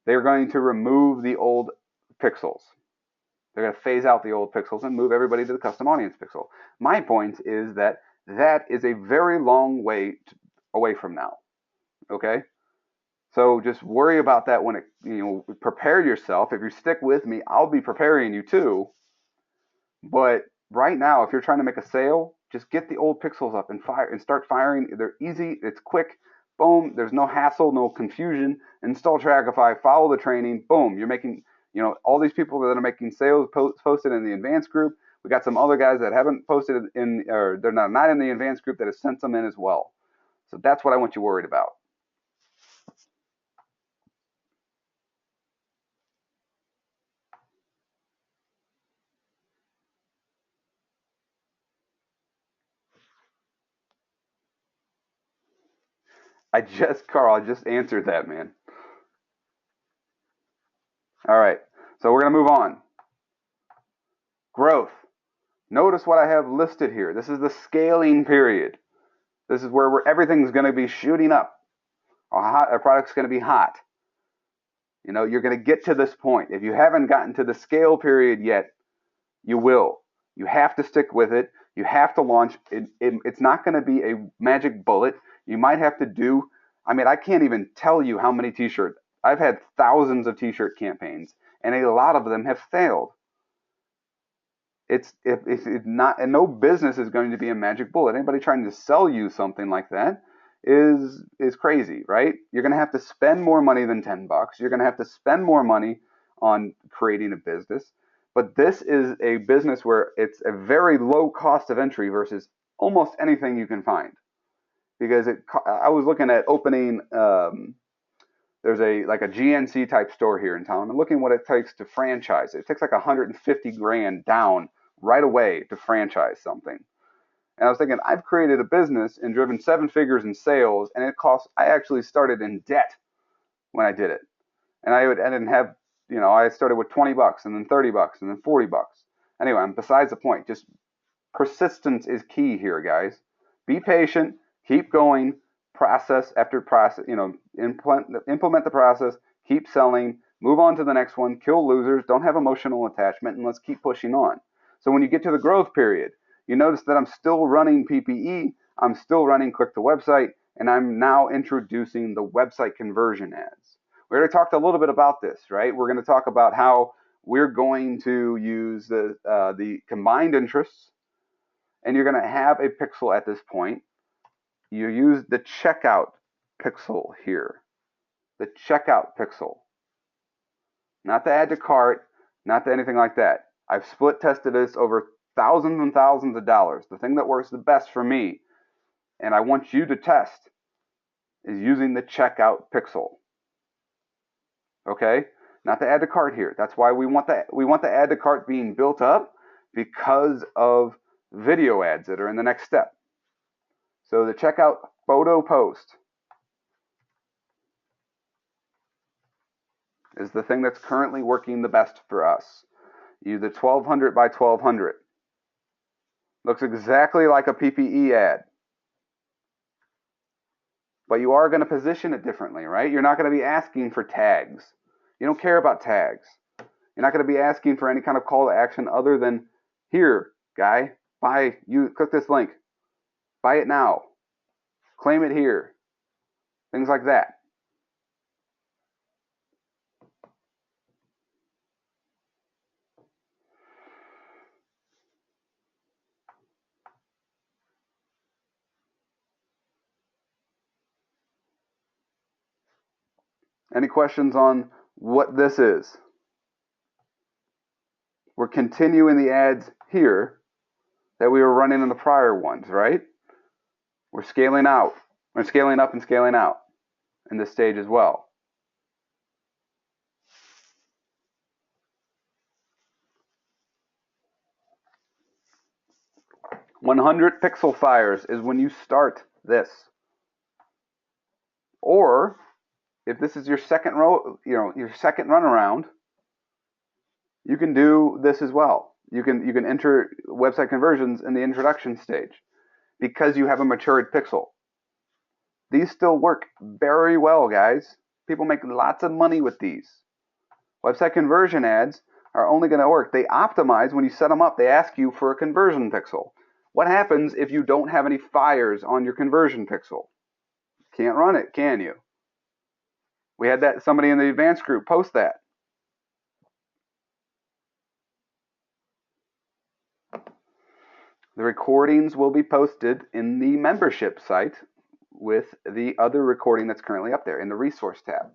they're going to remove the old pixels. They're going to phase out the old pixels and move everybody to the custom audience pixel. My point is that that is a very long way away from now. Okay? So just worry about that when prepare yourself. If you stick with me, I'll be preparing you too. But right now, if you're trying to make a sale, just get the old pixels up and start firing. They're easy, it's quick. Boom, there's no hassle, no confusion. Install Shopify, follow the training. Boom, you're making, all these people that are making sales posted in the advanced group. We got some other guys that haven't posted or they're not in the advanced group that has sent them in as well. So that's what I want you worried about. Carl, I just answered that, man. All right, so we're going to move on. Growth. Notice what I have listed here. This is the scaling period. This is where everything's going to be shooting up. A product's going to be hot. You're going to get to this point. If you haven't gotten to the scale period yet, you will. You have to stick with it. You have to launch. It's not going to be a magic bullet. You might have to do, I can't even tell you how many t-shirts. I've had thousands of t-shirt campaigns, and a lot of them have failed. It's not, and no business is going to be a magic bullet. Anybody trying to sell you something like that is crazy, right? You're going to have to spend more money than $10. You're going to have to spend more money on creating a business. But this is a business where it's a very low cost of entry versus almost anything you can find. Because I was looking at opening, there's a GNC type store here in town, and looking what it takes to franchise it. It takes like 150 grand down right away to franchise something. And I was thinking, I've created a business and driven 7 figures in sales, and I actually started in debt when I did it. And I didn't have, I started with $20 and then $30 and then $40. Anyway, besides the point. Just persistence is key here, guys. Be patient, keep going, process after process, implement the process, keep selling, move on to the next one, kill losers, don't have emotional attachment, and let's keep pushing on. So when you get to the growth period, you notice that I'm still running PPE, I'm still running click to website, and I'm now introducing the website conversion ads. We already talked a little bit about this, right? We're going to talk about how we're going to use the combined interests, and you're going to have a pixel at this point. You use the checkout pixel here, the checkout pixel, not the add to cart, not the anything like that. I've split tested this over thousands and thousands of dollars. The thing that works the best for me, and I want you to test, is using the checkout pixel. Okay, not the add to cart here. That's why we want the add to cart being built up, because of video ads that are in the next step. So the checkout photo post is the thing that's currently working the best for us. Use the 1200 by 1200. Looks exactly like a PPE ad. But you are going to position it differently, right? You're not going to be asking for tags. You don't care about tags. You're not going to be asking for any kind of call to action other than, here, guy, buy, you click this link. Buy it now. Claim it here. Things like that. Any questions on what this is? We're continuing the ads here that we were running in the prior ones, right? We're scaling out. We're scaling up and scaling out in this stage as well. 100 pixel fires is when you start this. Or if this is your second your second run around, you can do this as well. You can enter website conversions in the introduction stage because you have a matured pixel. These still work very well, guys. People make lots of money with these. Website conversion ads are only going to work. They optimize when you set them up. They ask you for a conversion pixel. What happens if you don't have any fires on your conversion pixel? Can't run it, can you? We had that somebody in the advanced group post that. The recordings will be posted in the membership site with the other recording that's currently up there in the resource tab.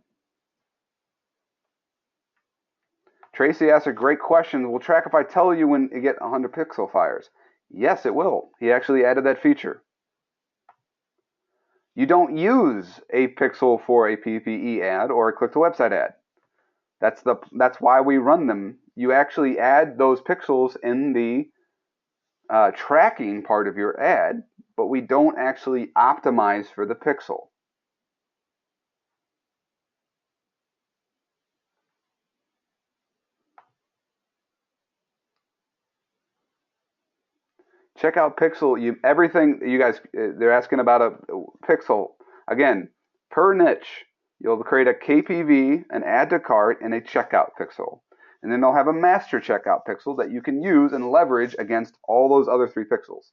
Tracy asked a great question. Will track if I tell you when you get 100 pixel fires? Yes, it will. He actually added that feature. You don't use a pixel for a PPE ad or a click to website ad. That's why we run them. You actually add those pixels in the tracking part of your ad, but we don't actually optimize for the pixel. Check out Pixel. Everything you guys, they're asking about a Pixel. Again, per niche, you'll create a KPV, an add to cart, and a checkout pixel. And then they'll have a master checkout pixel that you can use and leverage against all those other 3 pixels.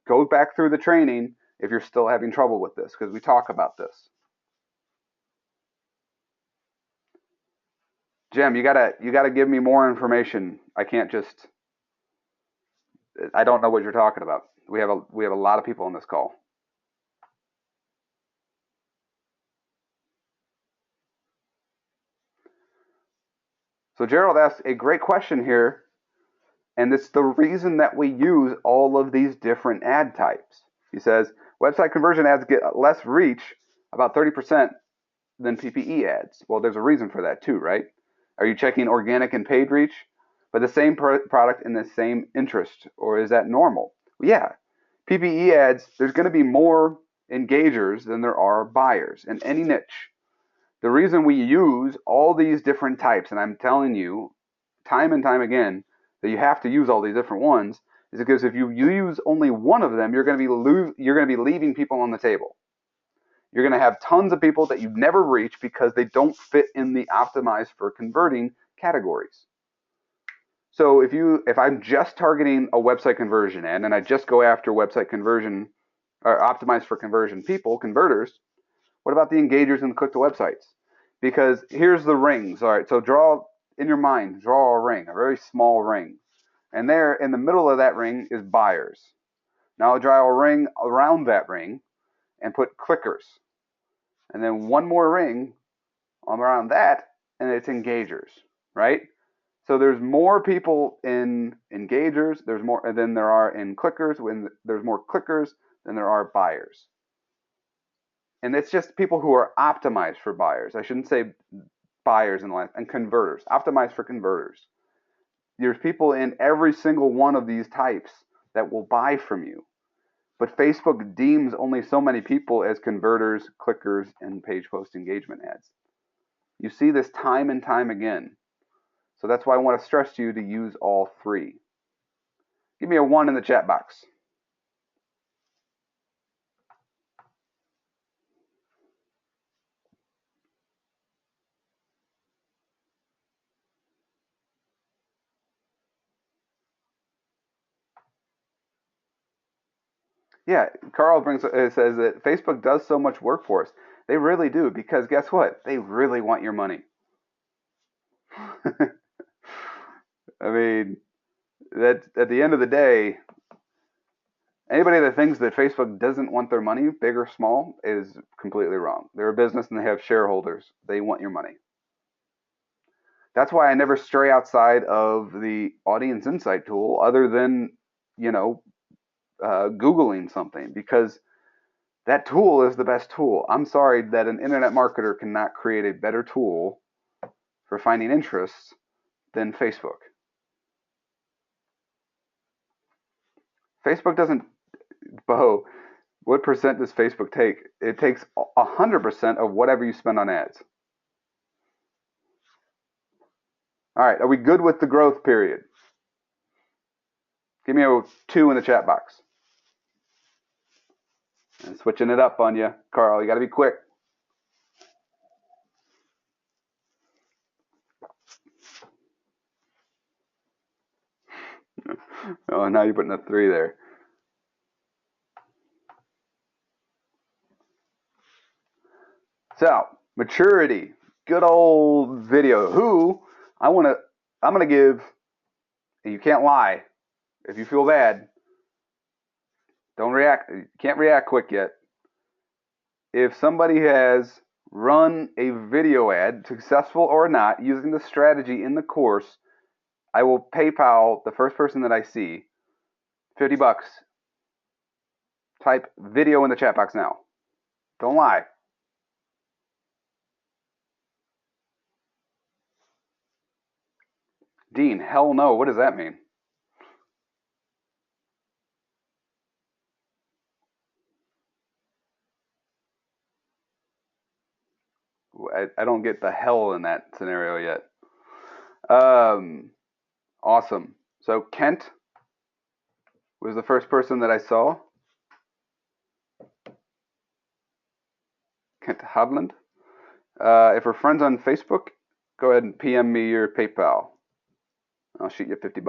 Go back through the training if you're still having trouble with this, because we talk about this. Jim, you gotta give me more information. I can't just. I don't know what you're talking about. We have a lot of people on this call. So Gerald asked a great question here, and it's the reason that we use all of these different ad types. He says, website conversion ads get less reach, about 30%, than PPE ads. Well, there's a reason for that too, right? Are you checking organic and paid reach? But the same product in the same interest, or is that normal? Yeah. PPE ads, there's going to be more engagers than there are buyers in any niche. The reason we use all these different types, and I'm telling you time and time again that you have to use all these different ones, is because if you use only one of them, you're going to be leaving people on the table. You're going to have tons of people that you never reach because they don't fit in the optimized for converting categories. So if I'm just targeting a website conversion ad and I just go after website conversion or optimized for conversion people, converters, what about the engagers and the click to websites? Because here's the rings. All right, so draw in your mind, draw a ring, a very small ring. And there in the middle of that ring is buyers. Now I'll draw a ring around that ring and put clickers. And then one more ring around that and it's engagers, right? So there's more people in engagers, there's more than there are in clickers, when there's more clickers than there are buyers. And it's just people who are optimized for buyers. I shouldn't say buyers and converters, optimized for converters. There's people in every single one of these types that will buy from you. But Facebook deems only so many people as converters, clickers, and page post engagement ads. You see this time and time again. So that's why I want to stress to you to use all 3. Give me a 1 in the chat box. Yeah, Carl says that Facebook does so much work for us. They really do, because guess what? They really want your money. I mean, that at the end of the day, anybody that thinks that Facebook doesn't want their money, big or small, is completely wrong. They're a business and they have shareholders. They want your money. That's why I never stray outside of the audience insight tool other than, Googling something, because that tool is the best tool. I'm sorry that an internet marketer cannot create a better tool for finding interests than Facebook. Facebook doesn't, Bo, what percent does Facebook take? It takes 100% of whatever you spend on ads. All right, are we good with the growth period? Give me a 2 in the chat box. And switching it up on you, Carl. You got to be quick. Oh, now you're putting a 3 there. So, maturity. Good old video. I'm gonna give, you can't lie. If you feel bad, don't react. You can't react quick yet. If somebody has run a video ad, successful or not, using the strategy in the course, I will PayPal the first person that I see $50. Type video in the chat box now. Don't lie. Dean, hell no. What does that mean? I don't get the hell in that scenario yet. Awesome. So Kent was the first person that I saw. Kent Hovland. If we're friends on Facebook, go ahead and PM me your PayPal. I'll shoot you $50.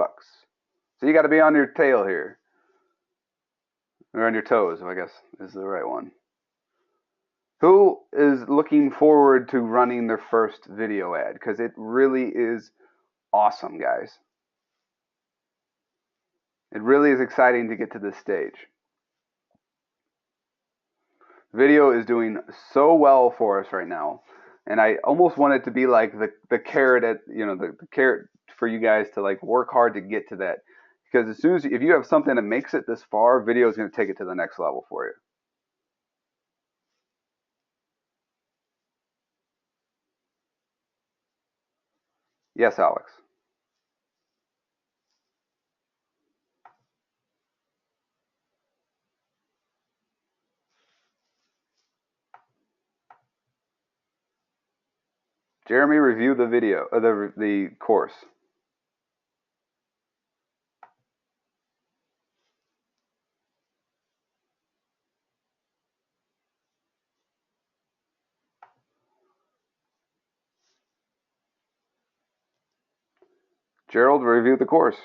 So you got to be on your tail here, or on your toes, I guess is the right one. Who is looking forward to running their first video ad? Because it really is awesome, guys. It really is exciting to get to this stage. Video is doing so well for us right now, and I almost want it to be like the carrot at, the carrot for you guys to like work hard to get to that. Because as soon as if you have something that makes it this far, video is going to take it to the next level for you. Yes, Alex. Jeremy, review the video, the course. Gerald, review the course.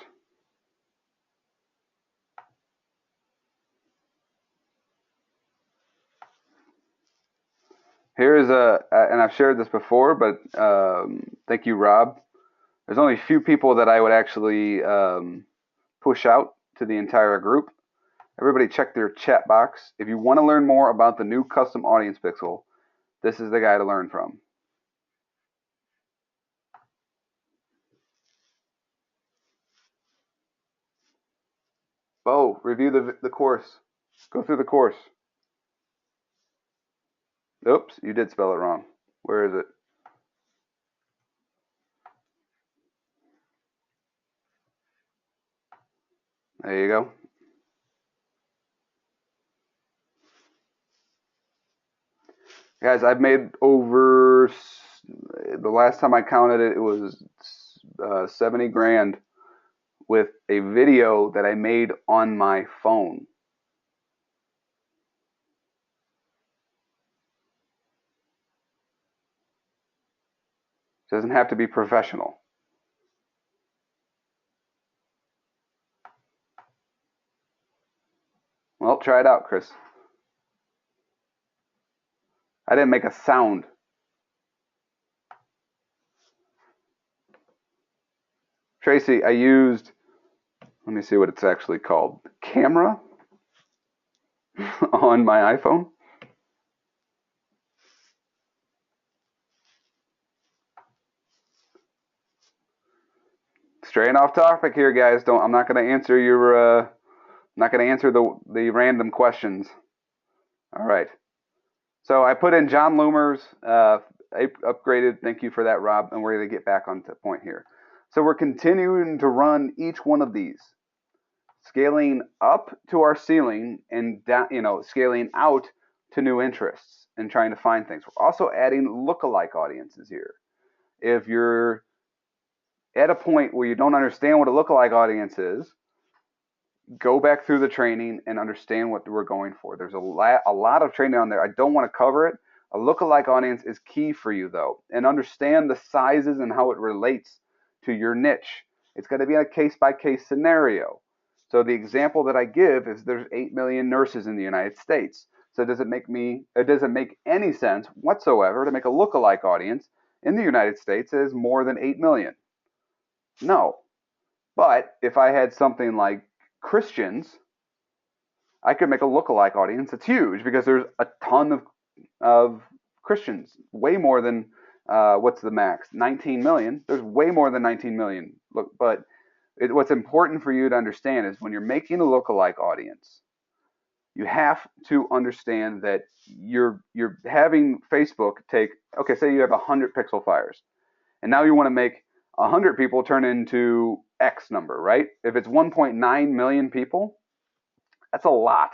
Here is and I've shared this before, but thank you, Rob. There's only a few people that I would actually push out to the entire group. Everybody check their chat box. If you want to learn more about the new custom audience pixel, this is the guy to learn from. Bo, review the course. Go through the course. Oops, you did spell it wrong. Where is it? There you go. Guys, I've made over, the last time I counted it, it was 70 grand with a video that I made on my phone. It doesn't have to be professional. Well, try it out, Chris. I didn't make a sound. Tracy, I used, let me see what it's actually called, camera on my iPhone. Straying off topic here, guys. I'm not going to answer the random questions. All right. So I put in John Loomer's upgraded. Thank you for that, Rob. And we're going to get back on to point here. So we're continuing to run each one of these, scaling up to our ceiling and down, scaling out to new interests and trying to find things. We're also adding lookalike audiences here. If you're at a point where you don't understand what a lookalike audience is, go back through the training and understand what we're going for. There's a lot of training on there. I don't want to cover it. A lookalike audience is key for you, though, and understand the sizes and how it relates to your niche. It's going to be a case-by-case scenario. So the example that I give is there's 8 million nurses in the United States. So it doesn't make any sense whatsoever to make a lookalike audience in the United States that is more than 8 million. No. But if I had something like Christians, I could make a lookalike audience that's huge because there's a ton of Christians, way more than what's the max? 19 million. There's way more than 19 million. Look, but what's important for you to understand is when you're making a lookalike audience, you have to understand that you're having Facebook take, okay, say you have 100 pixel fires, and now you want to make 100 people turn into X number, right? If it's 1.9 million people, that's a lot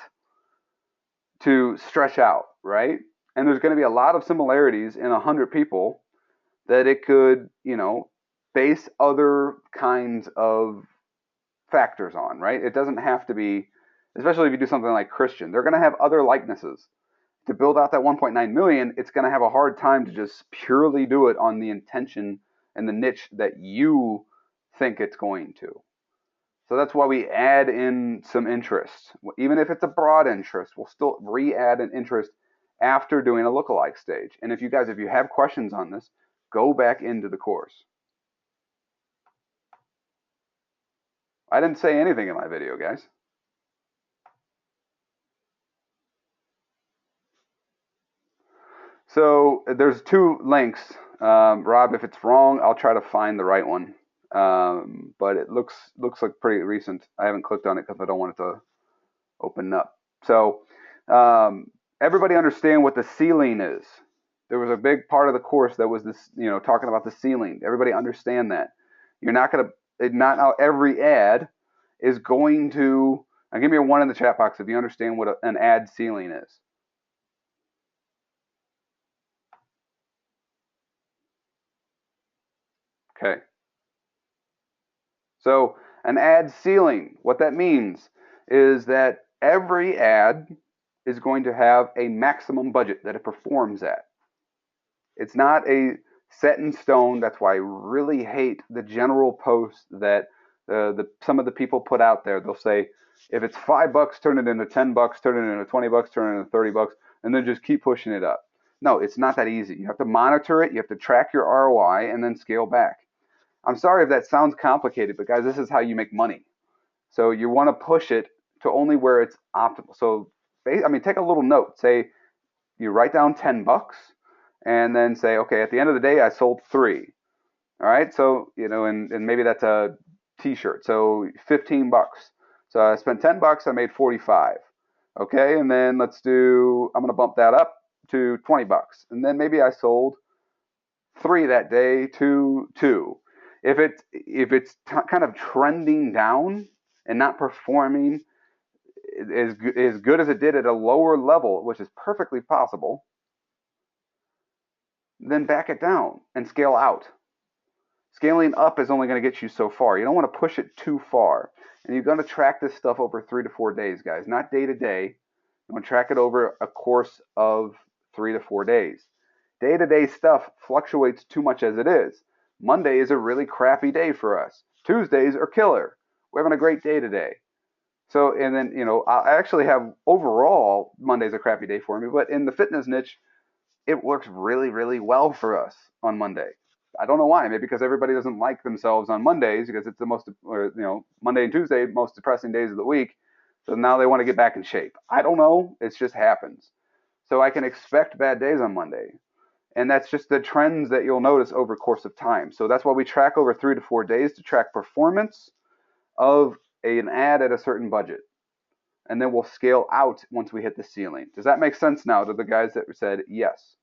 to stretch out, right? And there's going to be a lot of similarities in 100 people that it could, base other kinds of factors on, right? It doesn't have to be, especially if you do something like Christian, they're going to have other likenesses. To build out that 1.9 million, it's going to have a hard time to just purely do it on the intention and the niche that you think it's going to. So that's why we add in some interest. Even if it's a broad interest, we'll still re-add an interest after doing a lookalike stage. And if you have questions on this, go back into the course. I didn't say anything in my video, guys. So there's two links. Rob, if it's wrong, I'll try to find the right one. But it looks like pretty recent. I haven't clicked on it because I don't want it to open up. So everybody understand what the ceiling is. There was a big part of the course that was this, talking about the ceiling. Everybody understand that. You're not going to, not how every ad is going to, now give me a 1 in the chat box if you understand what an ad ceiling is. Okay. So an ad ceiling, what that means is that every ad is going to have a maximum budget that it performs at. It's not a set in stone. That's why I really hate the general post that some of the people put out there. They'll say, if it's $5, turn it into $10, turn it into $20, turn it into $30, and then just keep pushing it up. No, it's not that easy. You have to monitor it. You have to track your ROI and then scale back. I'm sorry if that sounds complicated, but guys, this is how you make money. So you want to push it to only where it's optimal. So, take a little note. Say you write down $10 and then say, okay, at the end of the day, I sold 3. All right. So, and maybe that's a t-shirt. So $15. So I spent $10, I made 45. Okay. And then I'm going to bump that up to $20. And then maybe I sold 3 that day to 2. If it's kind of trending down and not performing as good as it did at a lower level, which is perfectly possible, then back it down and scale out. Scaling up is only going to get you so far. You don't want to push it too far. And you're going to track this stuff over 3 to 4 days, guys, not day to day. You want to track it over a course of 3 to 4 days. Day-to-day stuff fluctuates too much as it is. Monday is a really crappy day for us. Tuesdays are killer. We're having a great day today. So, and then, I actually have overall Monday's a crappy day for me, but in the fitness niche, it works really, really well for us on Monday. I don't know why. Maybe because everybody doesn't like themselves on Mondays because it's the most, Monday and Tuesday, most depressing days of the week. So now they want to get back in shape. I don't know. It just happens. So I can expect bad days on Monday. And that's just the trends that you'll notice over course of time. So that's why we track over 3 to 4 days to track performance of an ad at a certain budget. And then we'll scale out once we hit the ceiling. Does that make sense now to the guys that said yes?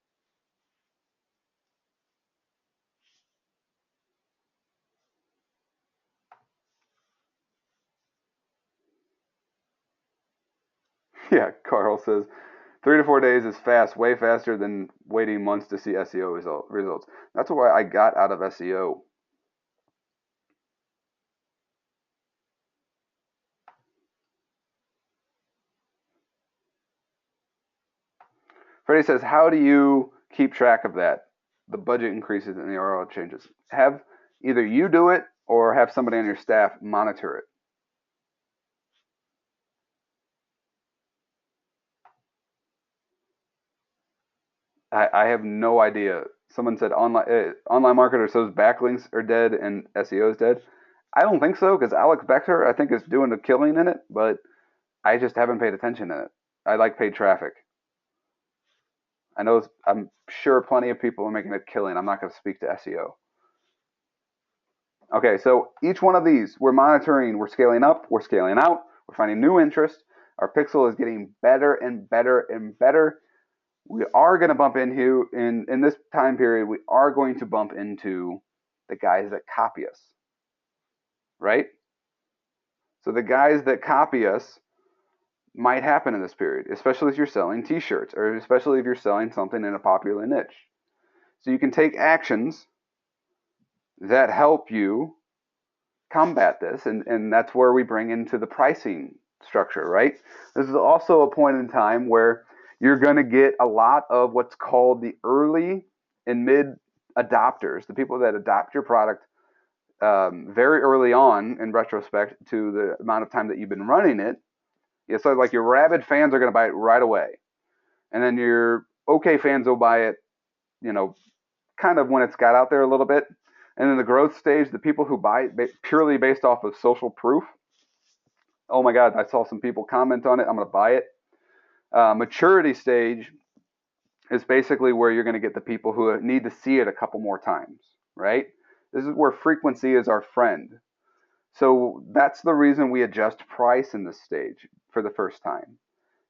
Yeah, Carl says 3 to 4 days is fast, way faster than waiting months to see SEO results. That's why I got out of SEO. Freddie says, how do you keep track of that? The budget increases and the ROI changes. Have either you do it or have somebody on your staff monitor it. I have no idea. Someone said online marketer says backlinks are dead and SEO is dead. I don't think so because Alex Becker I think is doing a killing in it, but I just haven't paid attention in it. I like paid traffic. I know I'm sure plenty of people are making a killing. I'm not going to speak to SEO. Okay, so each one of these we're monitoring. We're scaling up. We're scaling out. We're finding new interest. Our pixel is getting better and better and better. We are going to bump into in this time period. We are going to bump into the guys that copy us, right? So the guys that copy us might happen in this period, especially if you're selling t-shirts or especially if you're selling something in a popular niche. So you can take actions that help you combat this, and that's where we bring into the pricing structure, right? This is also a point in time where you're going to get a lot of what's called the early and mid adopters, the people that adopt your product very early on in retrospect to the amount of time that you've been running it. Yeah, so like your rabid fans are going to buy it right away, and then your okay fans will buy it, you know, kind of when it's got out there a little bit. And in the growth stage, the people who buy it purely based off of social proof, oh my God, I saw some people comment on it, I'm going to buy it. Maturity stage is basically where you're going to get the people who need to see it a couple more times, right? This is where frequency is our friend. So that's the reason we adjust price in this stage for the first time.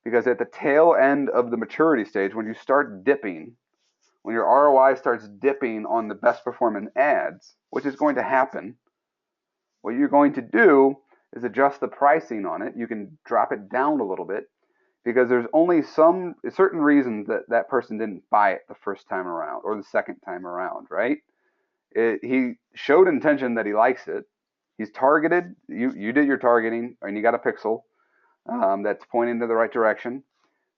Because at the tail end of the maturity stage, when you start dipping, when your ROI starts dipping on the best performing ads, which is going to happen, what you're going to do is adjust the pricing on it. You can drop it down a little bit because there's only some certain reasons that that person didn't buy it the first time around or the second time around, right? He showed intention that he likes it. He's targeted. You did your targeting, and you got a pixel that's pointing to the right direction.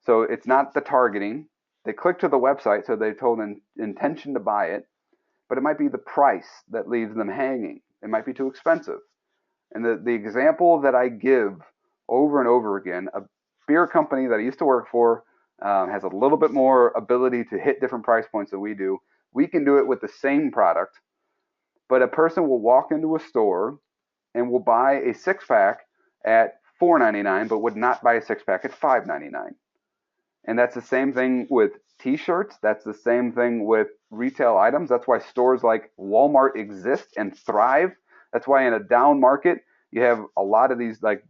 So it's not the targeting. They click to the website, so they told an intention to buy it, but it might be the price that leaves them hanging. It might be too expensive. And the example that I give over and over again, a beer company that I used to work for has a little bit more ability to hit different price points than we do. We can do it with the same product, but a person will walk into a store and will buy a six pack at $4.99, but would not buy a six pack at $5.99. And that's the same thing with t-shirts. That's the same thing with retail items. That's why stores like Walmart exist and thrive. That's why in a down market, you have a lot of these like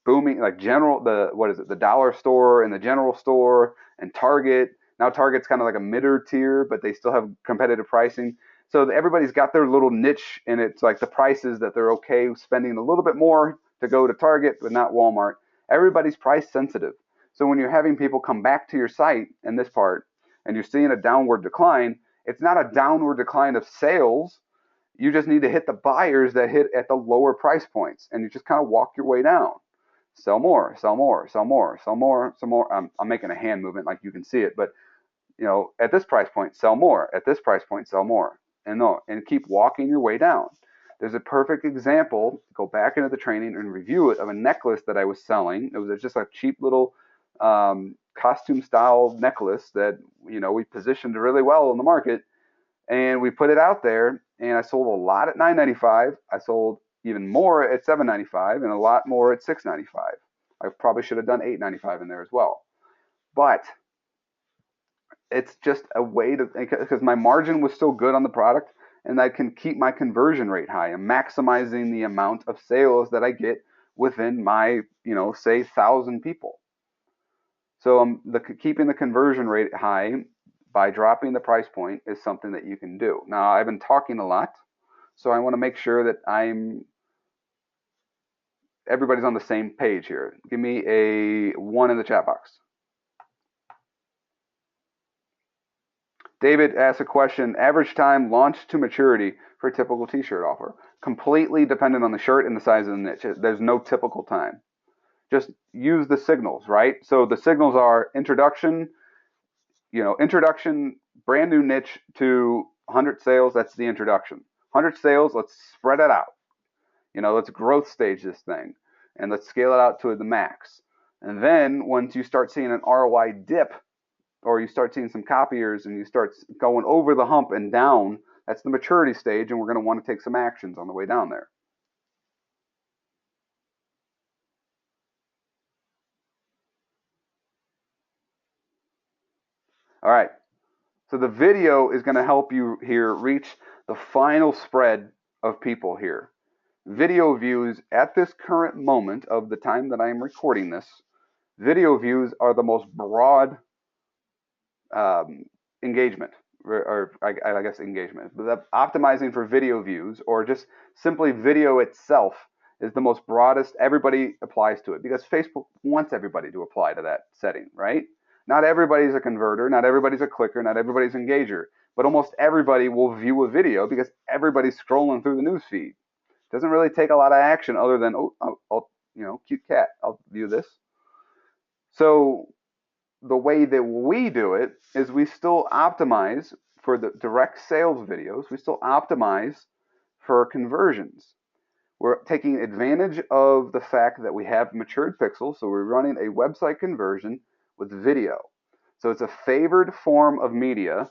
booming, like the dollar store and the general store and Target. Now Target's kind of like a midder tier, but they still have competitive pricing. So everybody's got their little niche, and it's like the prices that they're okay spending a little bit more to go to Target, but not Walmart. Everybody's price sensitive. So when you're having people come back to your site in this part and you're seeing a downward decline, it's not a downward decline of sales. You just need to hit the buyers that hit at the lower price points, and you just kind of walk your way down. Sell more, sell more, sell more, sell more, sell more. I'm making a hand movement like you can see it, but at this price point, sell more. At this price point, sell more, and keep walking your way down. There's a perfect example. Go back into the training and review it of a necklace that I was selling. It was just a cheap little costume style necklace that we positioned really well in the market, and we put it out there. And I sold a lot at $9.95. I sold even more at $7.95, and a lot more at $6.95. I probably should have done $8.95 in there as well, but it's just a way to, because my margin was still good on the product, and I can keep my conversion rate high. I'm maximizing the amount of sales that I get within my, say 1,000 people. So keeping the conversion rate high by dropping the price point is something that you can do. Now, I've been talking a lot, so I want to make sure that everybody's on the same page here. Give me a 1 in the chat box. David asked a question, average time launch to maturity for a typical t-shirt offer. Completely dependent on the shirt and the size of the niche. There's no typical time. Just use the signals, right? So the signals are introduction, brand new niche to 100 sales. That's the introduction. 100 sales, let's spread it out. Let's growth stage this thing, and let's scale it out to the max. And then once you start seeing an ROI dip, or you start seeing some copiers and you start going over the hump and down, that's the maturity stage, and we're going to want to take some actions on the way down there. All right, so the video is going to help you here reach the final spread of people here. Video views at this current moment of the time that I am recording this, video views are the most broad engagement, or I guess engagement. But optimizing for video views or just simply video itself is the most broadest. Everybody applies to it because Facebook wants everybody to apply to that setting, right? Not everybody's a converter, not everybody's a clicker, not everybody's an engager, but almost everybody will view a video because everybody's scrolling through the news feed. It doesn't really take a lot of action other than, oh, cute cat, I'll view this. So the way that we do it is we still optimize for the direct sales videos. We still optimize for conversions. We're taking advantage of the fact that we have matured pixels. So we're running a website conversion with video. So it's a favored form of media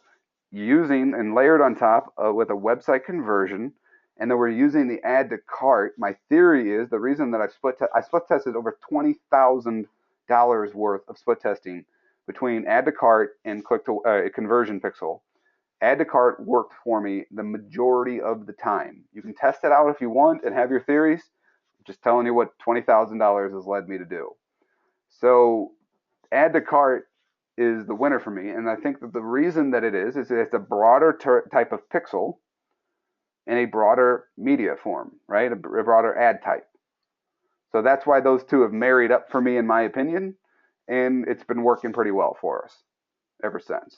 using and layered on top with a website conversion. And then we're using the add to cart. My theory is the reason that I split tested over $20,000 worth of split testing between add to cart and click to conversion pixel. Add to cart worked for me the majority of the time. You can test it out if you want and have your theories. I'm just telling you what $20,000 has led me to do. So add to cart is the winner for me, and I think that the reason that it is it's a broader type of pixel in a broader media form, right? A broader ad type. So that's why those two have married up for me, in my opinion, and it's been working pretty well for us ever since.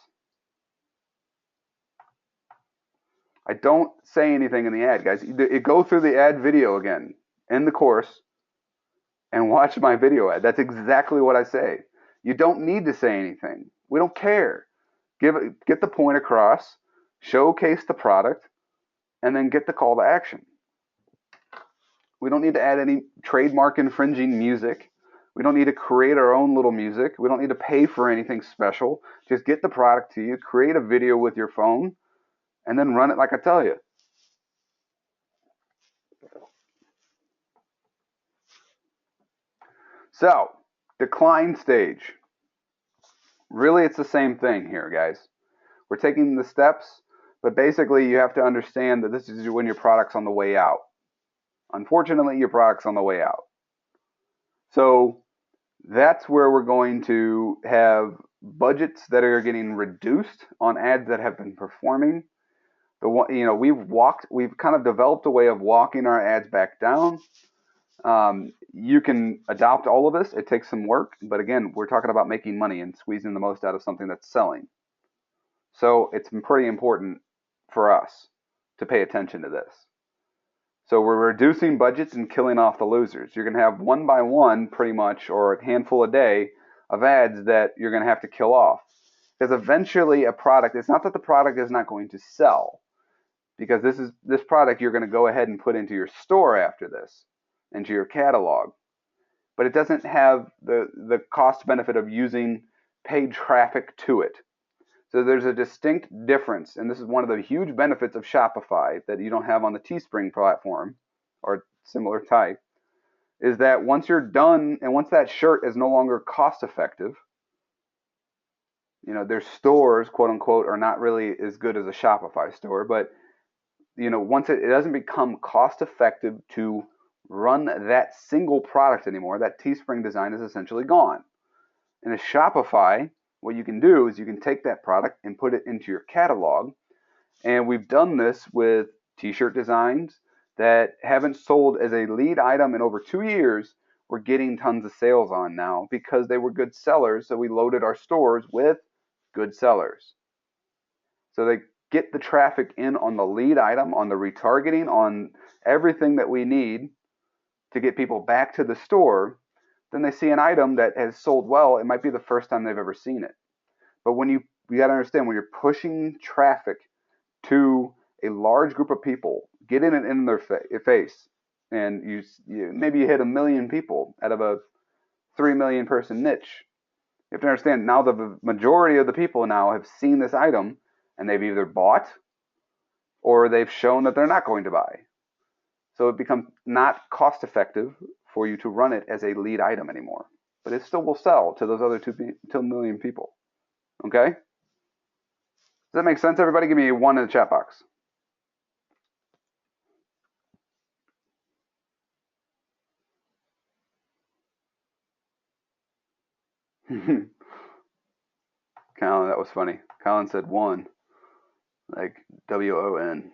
I don't say anything in the ad, guys. You go through the ad video again in the course and watch my video ad. That's exactly what I say. You don't need to say anything. We don't care. Get the point across, showcase the product, and then get the call to action. We don't need to add any trademark infringing music. We don't need to create our own little music. We don't need to pay for anything special. Just get the product to you, create a video with your phone, and then run it like I tell you. So, decline stage. Really, it's the same thing here, guys. We're taking the steps, but basically you have to understand that this is when your product's on the way out. Unfortunately, your product's on the way out. So that's where we're going to have budgets that are getting reduced on ads that have been performing. We've kind of developed a way of walking our ads back down. You can adopt all of this. It takes some work, but again, we're talking about making money and squeezing the most out of something that's selling. So it's pretty important for us to pay attention to this. So we're reducing budgets and killing off the losers. You're going to have one by one, pretty much, or a handful a day of ads that you're going to have to kill off. Because eventually a product, it's not that the product is not going to sell, because this product you're going to go ahead and put into your store after this, into your catalog. But it doesn't have the cost benefit of using paid traffic to it. So there's a distinct difference, and this is one of the huge benefits of Shopify that you don't have on the Teespring platform or similar type, is that once you're done and once that shirt is no longer cost effective, their stores, quote unquote, are not really as good as a Shopify store, but once it doesn't become cost effective to run that single product anymore, that Teespring design is essentially gone. In a Shopify, what you can do is you can take that product and put it into your catalog. And we've done this with t-shirt designs that haven't sold as a lead item in over 2 years. We're getting tons of sales on now because they were good sellers. So we loaded our stores with good sellers. So they get the traffic in on the lead item, on the retargeting, on everything that we need to get people back to the store. Then they see an item that has sold well. It might be the first time they've ever seen it. But when you got to understand, when you're pushing traffic to a large group of people, getting it in their face, and you maybe you hit 1 million people out of a 3 million person niche. You have to understand now the majority of the people now have seen this item and they've either bought or they've shown that they're not going to buy. So it becomes not cost effective for you to run it as a lead item anymore. But it still will sell to those other 2 million people. Okay? Does that make sense, everybody? Give me a 1 in the chat box. Colin, that was funny. Colin said 1, like WON.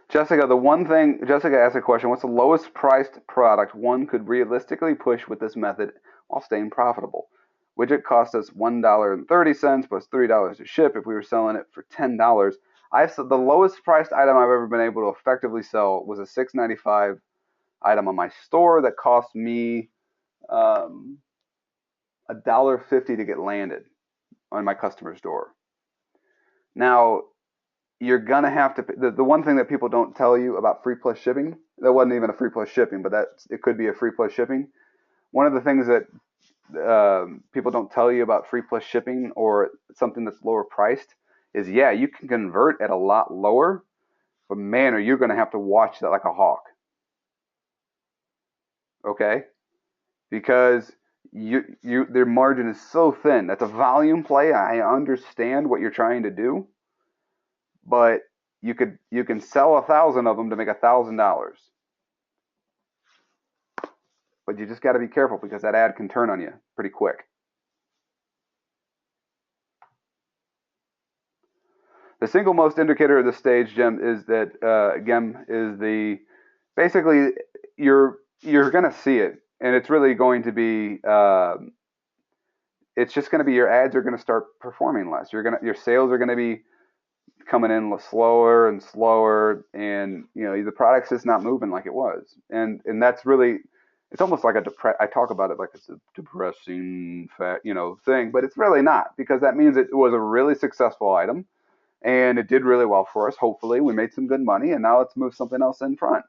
Jessica, Jessica asked a question, what's the lowest priced product one could realistically push with this method while staying profitable? Widget cost us $1.30 plus $3 to ship if we were selling it for $10. I said the lowest priced item I've ever been able to effectively sell was a $6.95 item on my store that cost me $1.50 to get landed on my customer's door. Now, you're gonna have to. The one thing that people don't tell you about free plus shipping, that wasn't even a free plus shipping, but it could be a free plus shipping. One of the things that people don't tell you about free plus shipping or something that's lower priced is, yeah, you can convert at a lot lower, but man, are you going to have to watch that like a hawk. Okay? Because their margin is so thin. That's a volume play. I understand what you're trying to do, but you can sell 1,000 of them to make $1,000. But you just got to be careful because that ad can turn on you pretty quick. The single most indicator of the stage, Gem, is that basically you're going to see it, and it's really going to be it's just going to be your ads are going to start performing less. Your sales are going to be coming in slower and slower, and the product's just not moving like it was, and that's really, it's almost like I talk about it like it's a depressing thing, but it's really not, because that means it was a really successful item and it did really well for us. Hopefully we made some good money, and now let's move something else in front.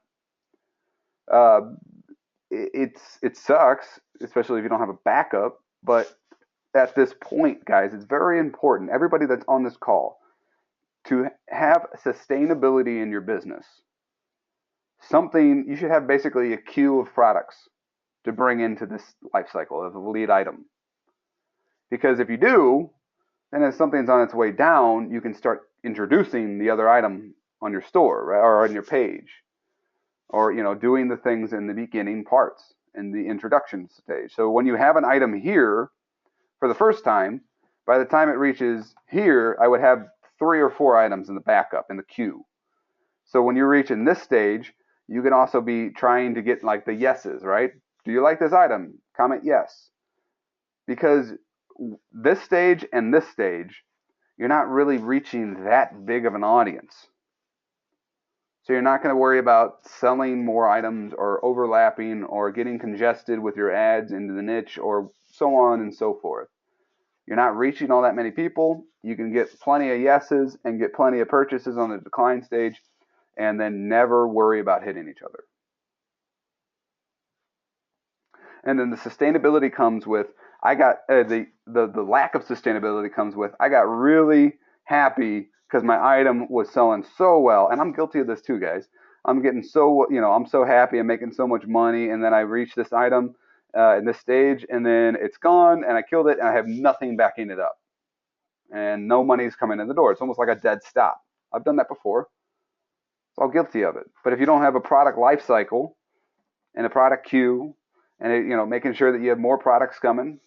It sucks, especially if you don't have a backup, but at this point, guys, it's very important, everybody that's on this call, to have sustainability in your business. You should have basically a queue of products to bring into this life cycle of a lead item. Because if you do, then as something's on its way down, you can start introducing the other item on your store, right, or on your page, or doing the things in the beginning parts in the introduction stage. So when you have an item here for the first time, by the time it reaches here, I would have 3 or 4 items in the backup in the queue. So when you're reaching this stage, you can also be trying to get like the yeses, right? Do you like this item? Comment yes. Because this stage and this stage, you're not really reaching that big of an audience. So you're not going to worry about selling more items or overlapping or getting congested with your ads into the niche or so on and so forth. You're not reaching all that many people. You can get plenty of yeses and get plenty of purchases on the decline stage, and then never worry about hitting each other. And then the sustainability comes with, I got the lack of sustainability comes with, I got really happy because my item was selling so well, and I'm guilty of this too, guys. I'm getting so, I'm so happy, I'm making so much money, and then I reach this item in this stage, and then it's gone, and I killed it, and I have nothing backing it up, and no money's coming in the door. It's almost like a dead stop. I've done that before. It's all guilty of it. But if you don't have a product life cycle and a product queue, and making sure that you have more products coming,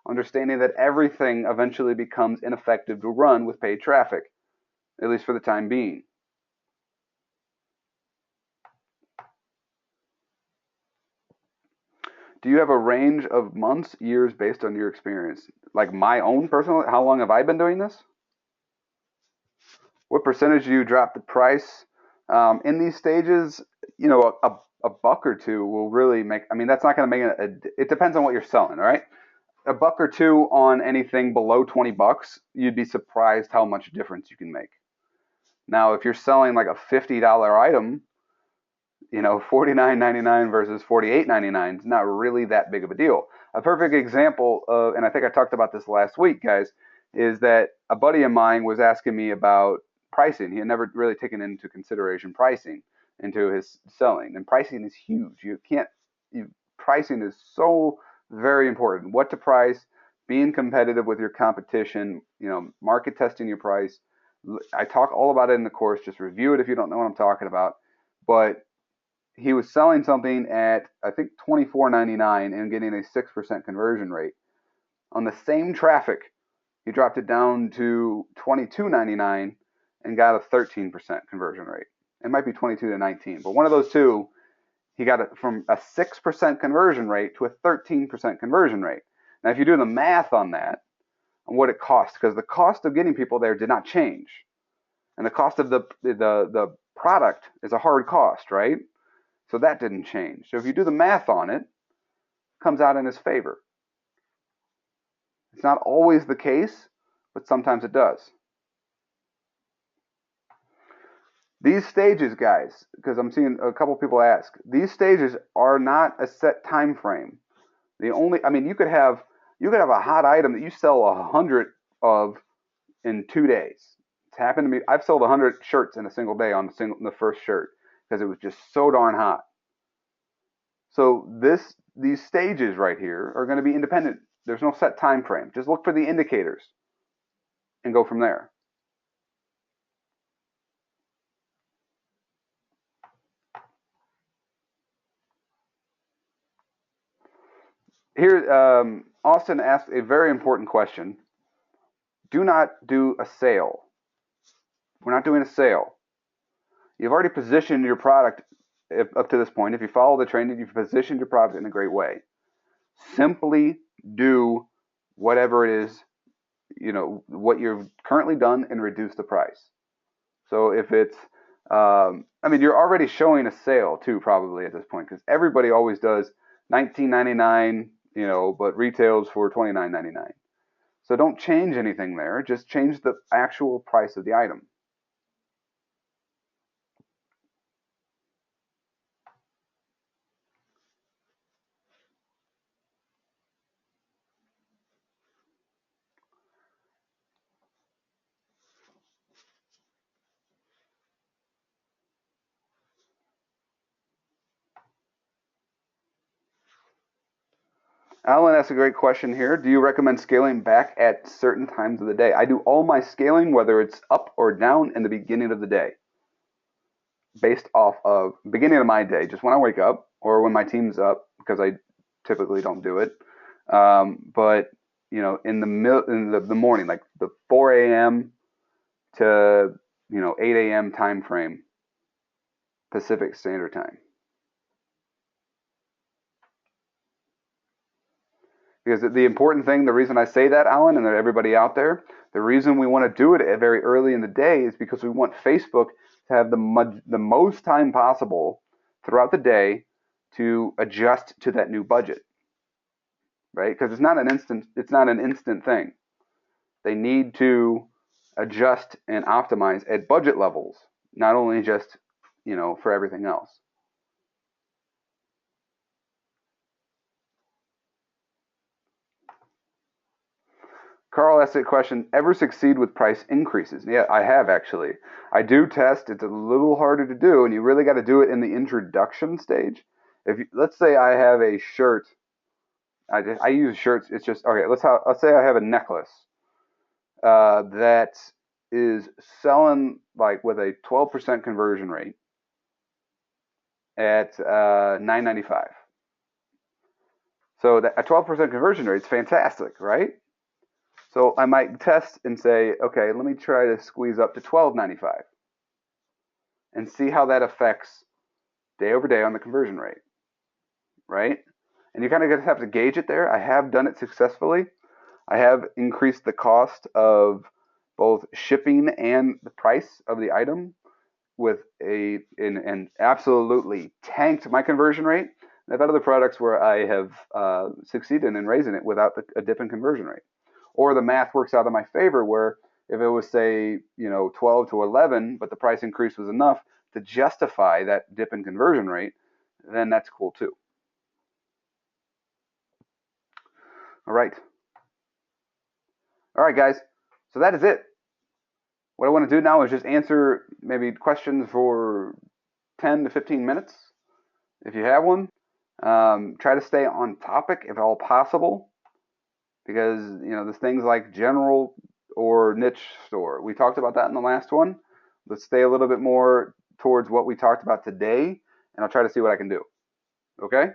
understanding that everything eventually becomes ineffective to run with paid traffic, at least for the time being. Do you have a range of months, years based on your experience? Like my own personal, how long have I been doing this? What percentage do you drop the price? In these stages, a buck or two will really make, that's not going to make it depends on what you're selling, all right? A buck or two on anything below 20 bucks, you'd be surprised how much difference you can make. Now, if you're selling like a $50 item, $49.99 versus $48.99 is not really that big of a deal. A perfect example of, and I think I talked about this last week, guys, is that a buddy of mine was asking me about pricing. He had never really taken into consideration pricing into his selling, and pricing is huge. Pricing is so very important. What to price, being competitive with your competition, market testing your price. I talk all about it in the course. Just review it if you don't know what I'm talking about. But he was selling something at, I think, $24.99 and getting a 6% conversion rate. On the same traffic, he dropped it down to $22.99 and got a 13% conversion rate. It might be 22 to 19, but one of those two, he got it from a 6% conversion rate to a 13% conversion rate. Now, if you do the math on that, on what it costs, because the cost of getting people there did not change, and the cost of the product is a hard cost, right? So that didn't change. So if you do the math on it, it comes out in his favor. It's not always the case, but sometimes it does. These stages, guys, because I'm seeing a couple people ask, these stages are not a set time frame. You could have a hot item that you sell 100 of in 2 days. It's happened to me. I've sold 100 shirts in a single day on the first shirt because it was just so darn hot. So these stages right here are going to be independent. There's no set time frame. Just look for the indicators and go from there. Here, Austin asked a very important question. Do not do a sale. We're not doing a sale. You've already positioned your product up to this point. If you follow the training, you've positioned your product in a great way. Simply do whatever it is, what you've currently done and reduce the price. So if it's, you're already showing a sale too, probably at this point, because everybody always does $19.99, but retails for $29.99. So don't change anything there. Just change the actual price of the item. Alan asked a great question here. Do you recommend scaling back at certain times of the day? I do all my scaling, whether it's up or down, in the beginning of the day, based off of beginning of my day, just when I wake up or when my team's up, because I typically don't do it. But in the morning, like the 4 a.m. to 8 a.m. time frame, Pacific Standard Time. Because the important thing, the reason I say that, Alan, and everybody out there, the reason we want to do it very early in the day is because we want Facebook to have the most time possible throughout the day to adjust to that new budget, right? Because it's not an instant thing. They need to adjust and optimize at budget levels, not only just for everything else. Carl asked a question, ever succeed with price increases? Yeah, I have actually. I do test. It's a little harder to do, and you really got to do it in the introduction stage. Let's say I have a shirt. I use shirts. It's just, okay, let's say I have a necklace that is selling like with a 12% conversion rate at $9.95. So a 12% conversion rate is fantastic, right? So I might test and say, okay, let me try to squeeze up to $12.95 and see how that affects day over day on the conversion rate, right? And you kind of have to gauge it there. I have done it successfully. I have increased the cost of both shipping and the price of the item and absolutely tanked my conversion rate. I've had other products where I have succeeded in raising it without a dip in conversion rate. Or the math works out in my favor where If it was, say, 12 to 11, but the price increase was enough to justify that dip in conversion rate, then that's cool too. All right. All right, guys. So that is it. What I want to do now is just answer maybe questions for 10 to 15 minutes, if you have one. Try to stay on topic if all possible, because there's things like general or niche store. We talked about that in the last one. Let's stay a little bit more towards what we talked about today, and I'll try to see what I can do. Okay?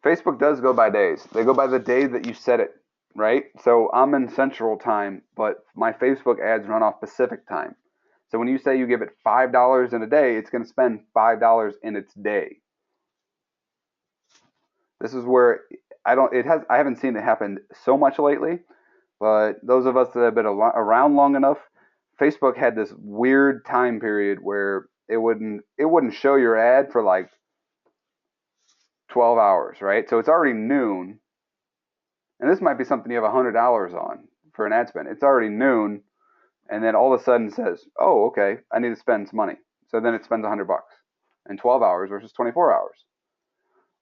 Facebook does go by days. They go by the day that you set it, right? So I'm in Central Time, but my Facebook ads run off Pacific Time. So when you say you give it $5 in a day, it's going to spend $5 in its day. This is where I haven't seen it happen so much lately, but those of us that have been around long enough, Facebook had this weird time period where it wouldn't show your ad for like 12 hours, right? So it's already noon, and this might be something you have $100 on for an ad spend. It's already noon, and then all of a sudden says, "Oh, okay, I need to spend some money." So then it spends $100 in 12 hours versus 24 hours.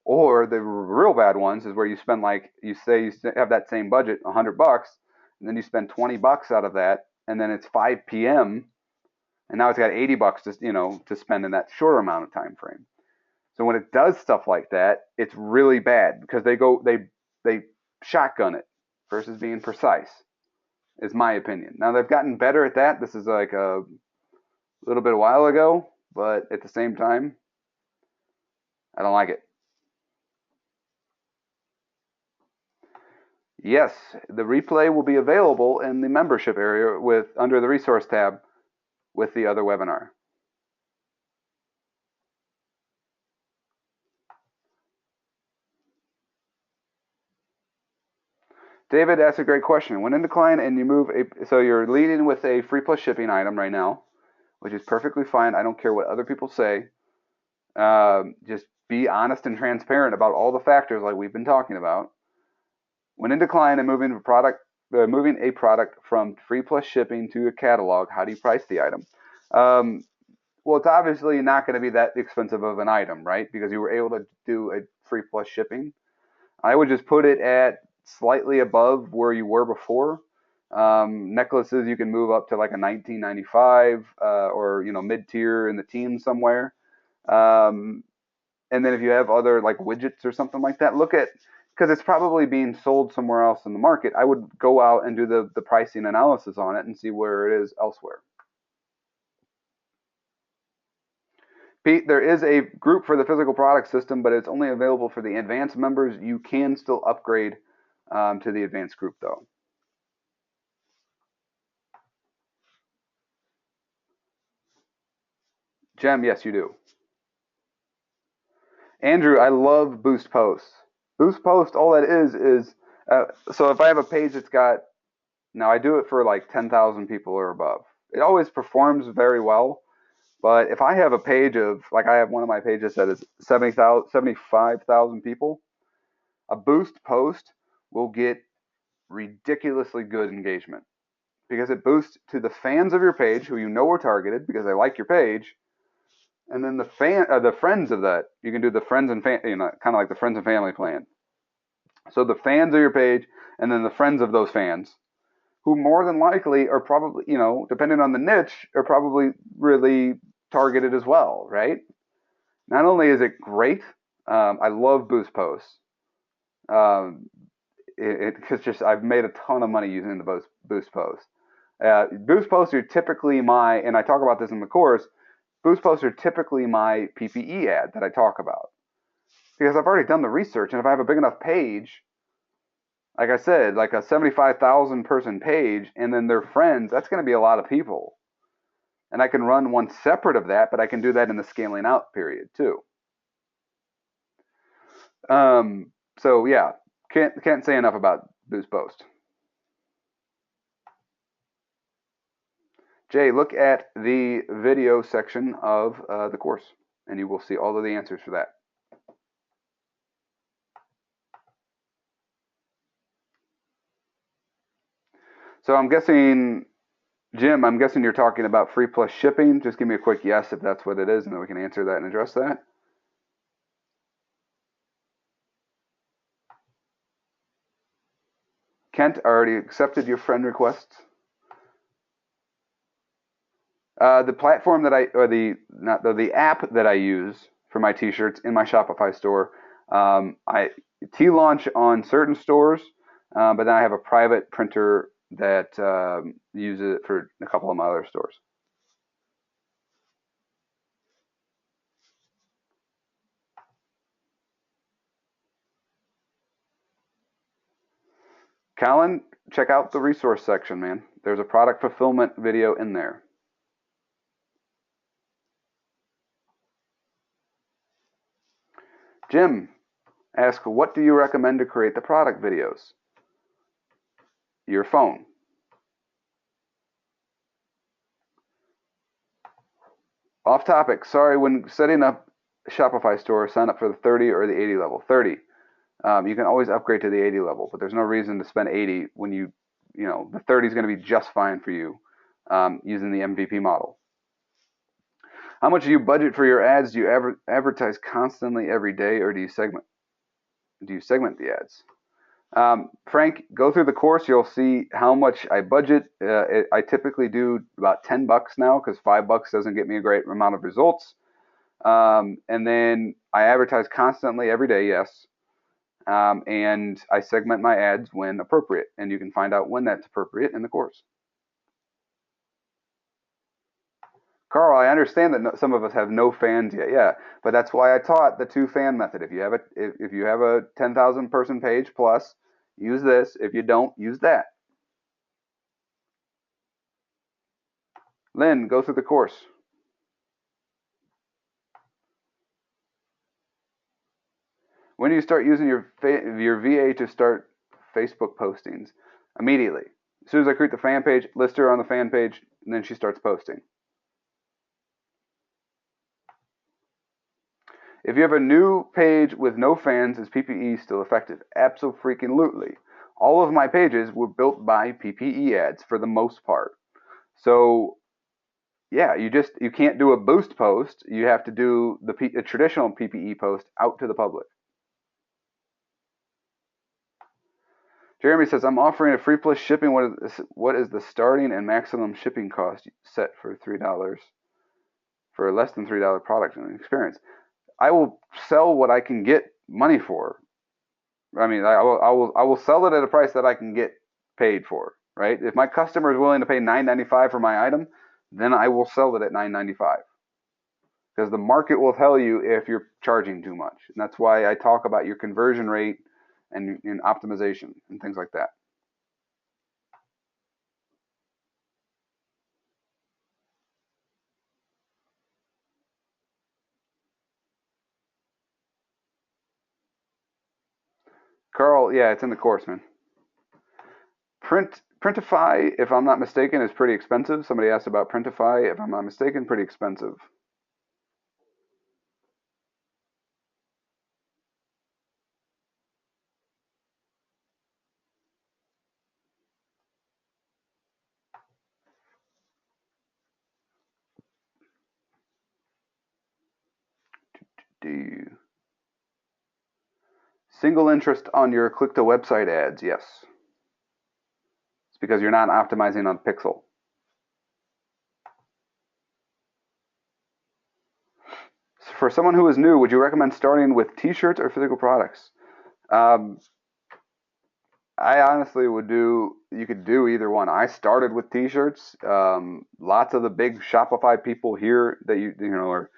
Or the real bad ones is where you spend, like, you say you have that same budget, $100, and then you spend $20 out of that, and then it's 5 p.m. and now it's got $80 to spend in that shorter amount of time frame. So when it does stuff like that, it's really bad because they shotgun it versus being precise, is my opinion. Now they've gotten better at that. This is like a little bit a while ago, but at the same time, I don't like it. Yes, the replay will be available in the membership area under the resource tab with the other webinar. David asked a great question. When in decline and you move so you're leading with a free plus shipping item right now, which is perfectly fine. I don't care what other people say. Just be honest and transparent about all the factors like we've been talking about. When in decline and moving a product from free plus shipping to a catalog, how do you price the item? Well, it's obviously not going to be that expensive of an item, right? Because you were able to do a free plus shipping. I would just put it at slightly above where you were before. Necklaces you can move up to like a $19.95 or mid tier in the teens somewhere. Um, and then if you have other like widgets or something like that, look at, because it's probably being sold somewhere else in the market. I would go out and do the pricing analysis on it and see where it is elsewhere. Pete, there is a group for the physical product system, but it's only available for the advanced members. You can still upgrade to the advanced group, though. Jem, yes, you do. Andrew, I love Boost Posts. Boost Post, all that is so if I have a page that's got, now I do it for like 10,000 people or above. It always performs very well. But if I have a page of, like I have one of my pages that is 75,000 people, a Boost Post will get ridiculously good engagement because it boosts to the fans of your page who you know are targeted because they like your page, and then the friends of that. You can do the friends and kind of like the friends and family plan. So the fans of your page, and then the friends of those fans, who more than likely are probably, depending on the niche, are probably really targeted as well, right? Not only is it great, I love Boost Posts. Um, it's just I've made a ton of money using the Boost Posts. Boost Posts are typically and I talk about this in the course. Boost Posts are typically my PPE ad that I talk about because I've already done the research, and if I have a big enough page, like I said, like a 75,000 person page, and then their friends, that's going to be a lot of people. And I can run one separate of that, but I can do that in the scaling out period too. So yeah, can't say enough about Boost Post. Jay, look at the video section of the course, and you will see all of the answers for that. So I'm guessing, Jim, I'm guessing you're talking about free plus shipping. Just give me a quick yes if that's what it is, and then we can answer that and address that. Kent, I already accepted your friend request. The platform that or the app that I use for my t-shirts in my Shopify store, I T-launch on certain stores, but then I have a private printer that uses it for a couple of my other stores. Colin, check out the resource section, man. There's a product fulfillment video in there. Jim asks, what do you recommend to create the product videos? Your phone. Off topic, sorry, when setting up a Shopify store, sign up for the 30 or the 80 level. 30. You can always upgrade to the 80 level, but there's no reason to spend 80 when the 30 is going to be just fine for you using the MVP model. How much do you budget for your ads? Do you advertise constantly every day, or do you segment the ads? Frank, go through the course. You'll see how much I budget. I typically do about $10 now because $5 doesn't get me a great amount of results. And then I advertise constantly every day, yes. And I segment my ads when appropriate, and you can find out when that's appropriate in the course. Carl, I understand that some of us have no fans yet, yeah, but that's why I taught the 2-fan method. If you have a 10,000 person page plus, use this. If you don't, use that. Lynn, go through the course. When do you start using your VA to start Facebook postings? Immediately. As soon as I create the fan page, list her on the fan page, and then she starts posting. If you have a new page with no fans, is PPE still effective? Abso-freaking-lutely. All of my pages were built by PPE ads for the most part. So yeah, you can't do a boost post. You have to do a traditional PPE post out to the public. Jeremy says, I'm offering a free plus shipping. What is the starting and maximum shipping cost set for $3 for a less than $3 product and experience? I will sell what I can get money for. I mean, I will sell it at a price that I can get paid for, right? If my customer is willing to pay $9.95 for my item, then I will sell it at $9.95. Because the market will tell you if you're charging too much. And that's why I talk about your conversion rate and optimization and things like that. Carl, yeah, it's in the course, man. Printify, if I'm not mistaken, is pretty expensive. Somebody asked about Printify. If I'm not mistaken, pretty expensive. Do you single interest on your click to website ads? Yes. It's because you're not optimizing on pixel. For someone who is new, would you recommend starting with t-shirts or physical products? I honestly you could do either one. I started with t-shirts. Lots of the big Shopify people here that are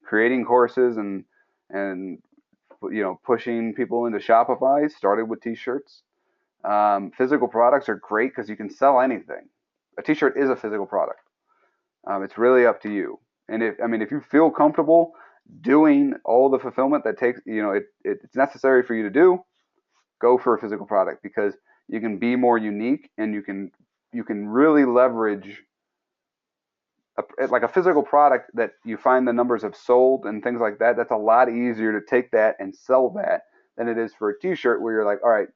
creating courses and pushing people into Shopify started with t-shirts. Physical products are great because you can sell anything. A t-shirt is a physical product. It's really up to you. And if you feel comfortable doing all the fulfillment that takes, it's necessary for you to do, go for a physical product because you can be more unique and you can really leverage like a physical product that you find the numbers have sold and things like that, that's a lot easier to take that and sell that than it is for a t-shirt where you're like, all right,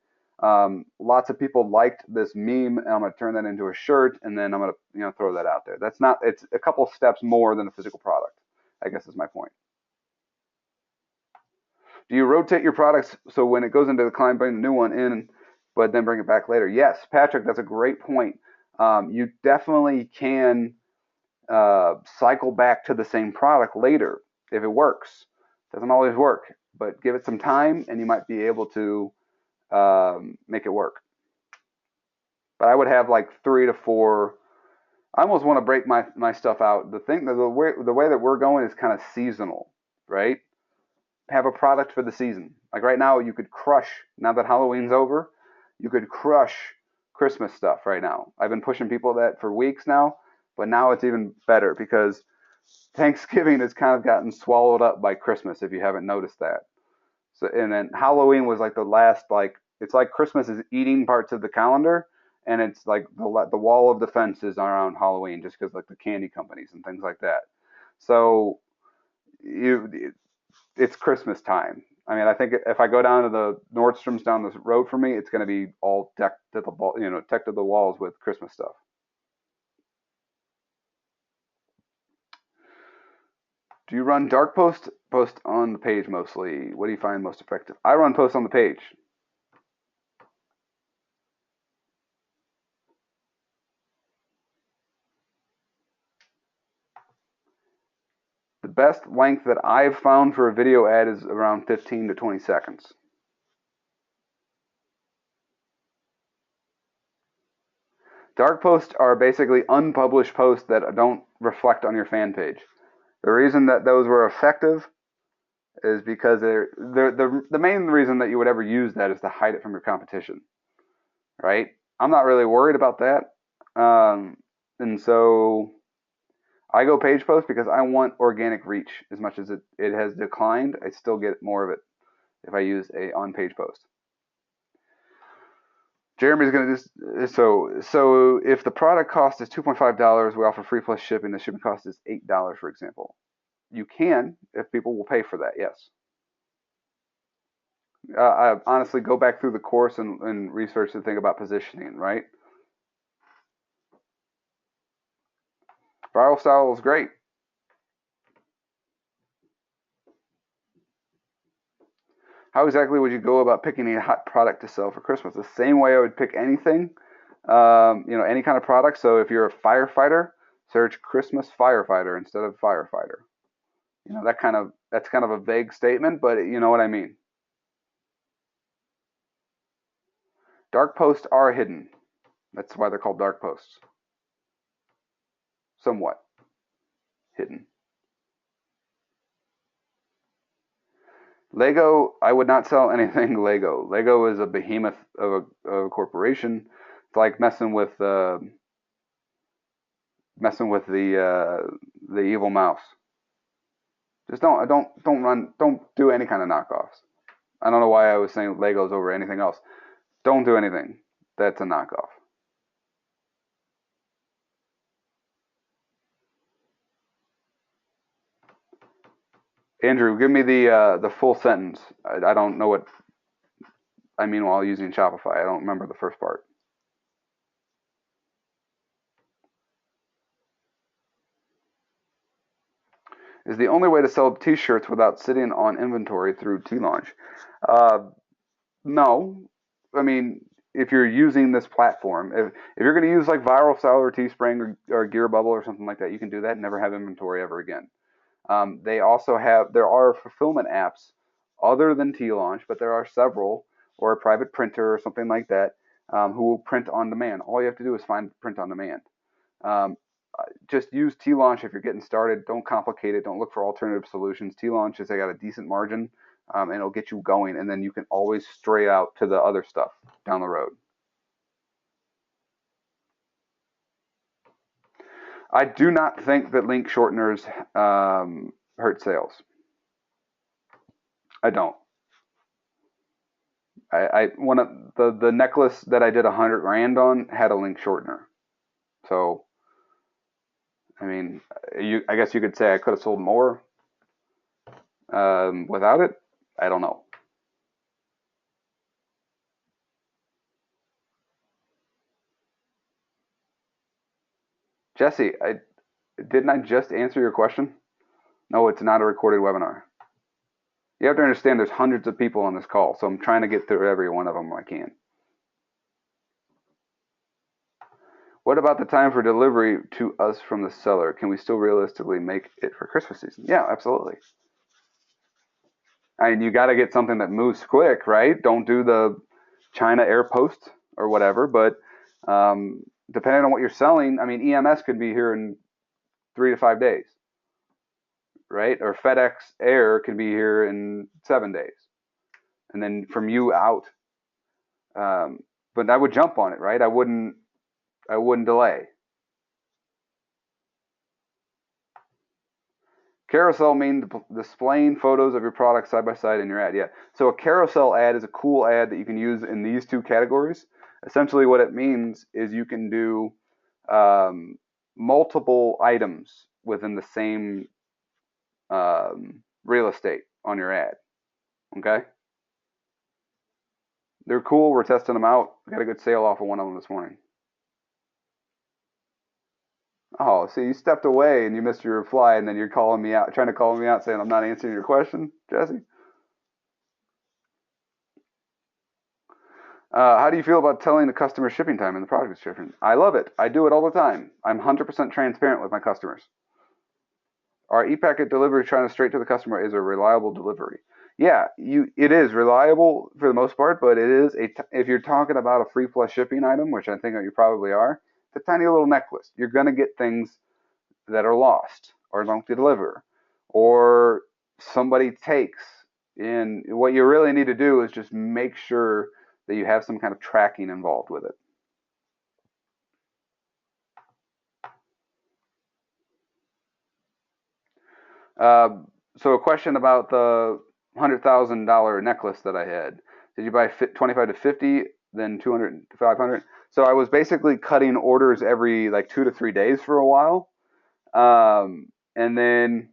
lots of people liked this meme and I'm going to turn that into a shirt and then I'm going to throw that out there. That's not, it's a couple steps more than a physical product, I guess is my point. Do you rotate your products so when it goes into the client, bring the new one in, but then bring it back later? Yes, Patrick, that's a great point. You definitely can cycle back to the same product later if it works. Doesn't always work, but give it some time and you might be able to make it work. But I would have like 3 to 4. I almost want to break my stuff out. The way that we're going is kind of seasonal, right? Have a product for the season. Like right now, you could crush, now that Halloween's over, you could crush Christmas stuff right now. I've been pushing people that for weeks now, but now it's even better because Thanksgiving has kind of gotten swallowed up by Christmas, if you haven't noticed that. So, and then Halloween was like the last, like, it's like Christmas is eating parts of the calendar, and it's like the wall of defense is around Halloween just because like the candy companies and things like that. So it's Christmas time. I mean, I think if I go down to the Nordstrom's down the road for me, it's going to be all decked to the walls with Christmas stuff. Do you run dark post on the page mostly? What do you find most effective? I run post on the page. The best length that I've found for a video ad is around 15 to 20 seconds. Dark posts are basically unpublished posts that don't reflect on your fan page. The reason that those were effective is because the main reason that you would ever use that is to hide it from your competition, right? I'm not really worried about that. And so I go page post because I want organic reach. As much as it has declined, I still get more of it if I use a on page post. Jeremy's going to just, so if the product cost is $2.5, we offer free plus shipping. The shipping cost is $8, for example. You can, if people will pay for that, yes. I honestly go back through the course and research the thing about positioning, right? Viral style is great. How exactly would you go about picking a hot product to sell for Christmas? The same way I would pick anything, any kind of product. So if you're a firefighter, search Christmas firefighter instead of firefighter. That's kind of a vague statement, but you know what I mean. Dark posts are hidden. That's why they're called dark posts. Somewhat hidden. Lego, I would not sell anything Lego. Lego is a behemoth of a corporation. It's like messing with the evil mouse. Just don't do any kind of knockoffs. I don't know why I was saying Legos over anything else. Don't do anything that's a knockoff. Andrew, give me the full sentence. I don't know what I mean while using Shopify. I don't remember the first part. Is the only way to sell t-shirts without sitting on inventory through T-Launch? Uh, no. I mean, if you're using this platform, if you're going to use like Viral Style or Teespring or Gear Bubble or something like that, you can do that and never have inventory ever again. There are fulfillment apps other than T-Launch, but there are several, or a private printer or something like that, who will print on demand. All you have to do is find print on demand. Um, just use T-Launch if you're getting started. Don't complicate it. Don't look for alternative solutions. T-Launch has got a decent margin, and it'll get you going, and then you can always stray out to the other stuff down the road. I do not think that link shorteners hurt sales. I don't. I one of the necklace that I did 100 grand on had a link shortener. So I mean, I guess you could say I could have sold more without it. I don't know. Jesse, didn't I just answer your question? No, it's not a recorded webinar. You have to understand there's hundreds of people on this call, so I'm trying to get through every one of them when I can. What about the time for delivery to us from the seller? Can we still realistically make it for Christmas season? Yeah, absolutely. I mean, you got to get something that moves quick, right? Don't do the China Air Post or whatever, but depending on what you're selling, I mean, EMS could be here in 3 to 5 days, right? Or FedEx Air can be here in 7 days, and then from you out. Um, but I would jump on it, right? I wouldn't delay. Carousel means displaying photos of your product side by side in your ad. Yeah. So a carousel ad is a cool ad that you can use in these two categories. Essentially, what it means is you can do um, multiple items within the same real estate on your ad. Okay. They're cool. We're testing them out. We got a good sale off of one of them this morning. Oh, so you stepped away and you missed your reply, and then you're calling me out, trying to call me out, saying I'm not answering your question, Jesse. How do you feel about telling the customer shipping time and the product description? I love it. I do it all the time. I'm 100% transparent with my customers. Our e-packet delivery trying to straight to the customer is a reliable delivery. Yeah, it is reliable for the most part, but it is if you're talking about a free plus shipping item, which I think you probably are, it's a tiny little necklace. You're gonna get things that are lost or don't deliver, or somebody takes. And what you really need to do is just make sure that you have some kind of tracking involved with it. Uh, so a question about the $100,000 necklace that I had. Did you buy 25 to 50, then 200 to 500? So I was basically cutting orders every like 2 to 3 days for a while, and then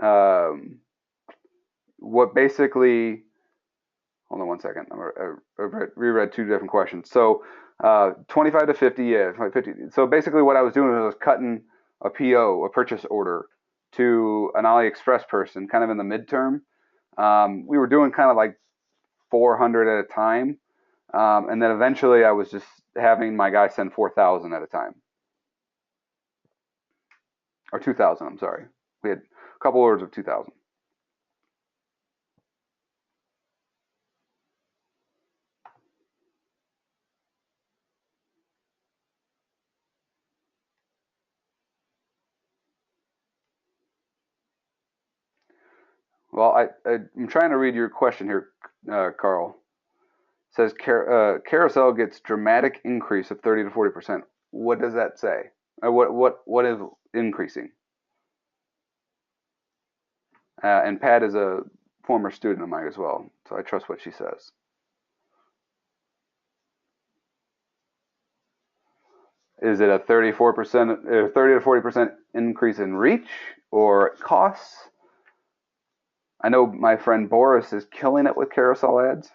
um, what basically hold on one second. I reread two different questions. So 25 to 50, yeah, 50. So basically what I was doing was cutting a PO, a purchase order, to an AliExpress person, kind of in the midterm. We were doing kind of like 400 at a time. And then eventually I was just having my guy send 4,000 at a time. Or 2,000, I'm sorry. We had a couple orders of 2,000. Well, I'm trying to read your question here, Carl. Says carousel gets dramatic increase of 30 to 40%. What does that say? What is increasing? And Pat is a former student of mine as well, so I trust what she says. Is it a 34%, 30 to 40% increase in reach or costs? I know my friend Boris is killing it with carousel ads.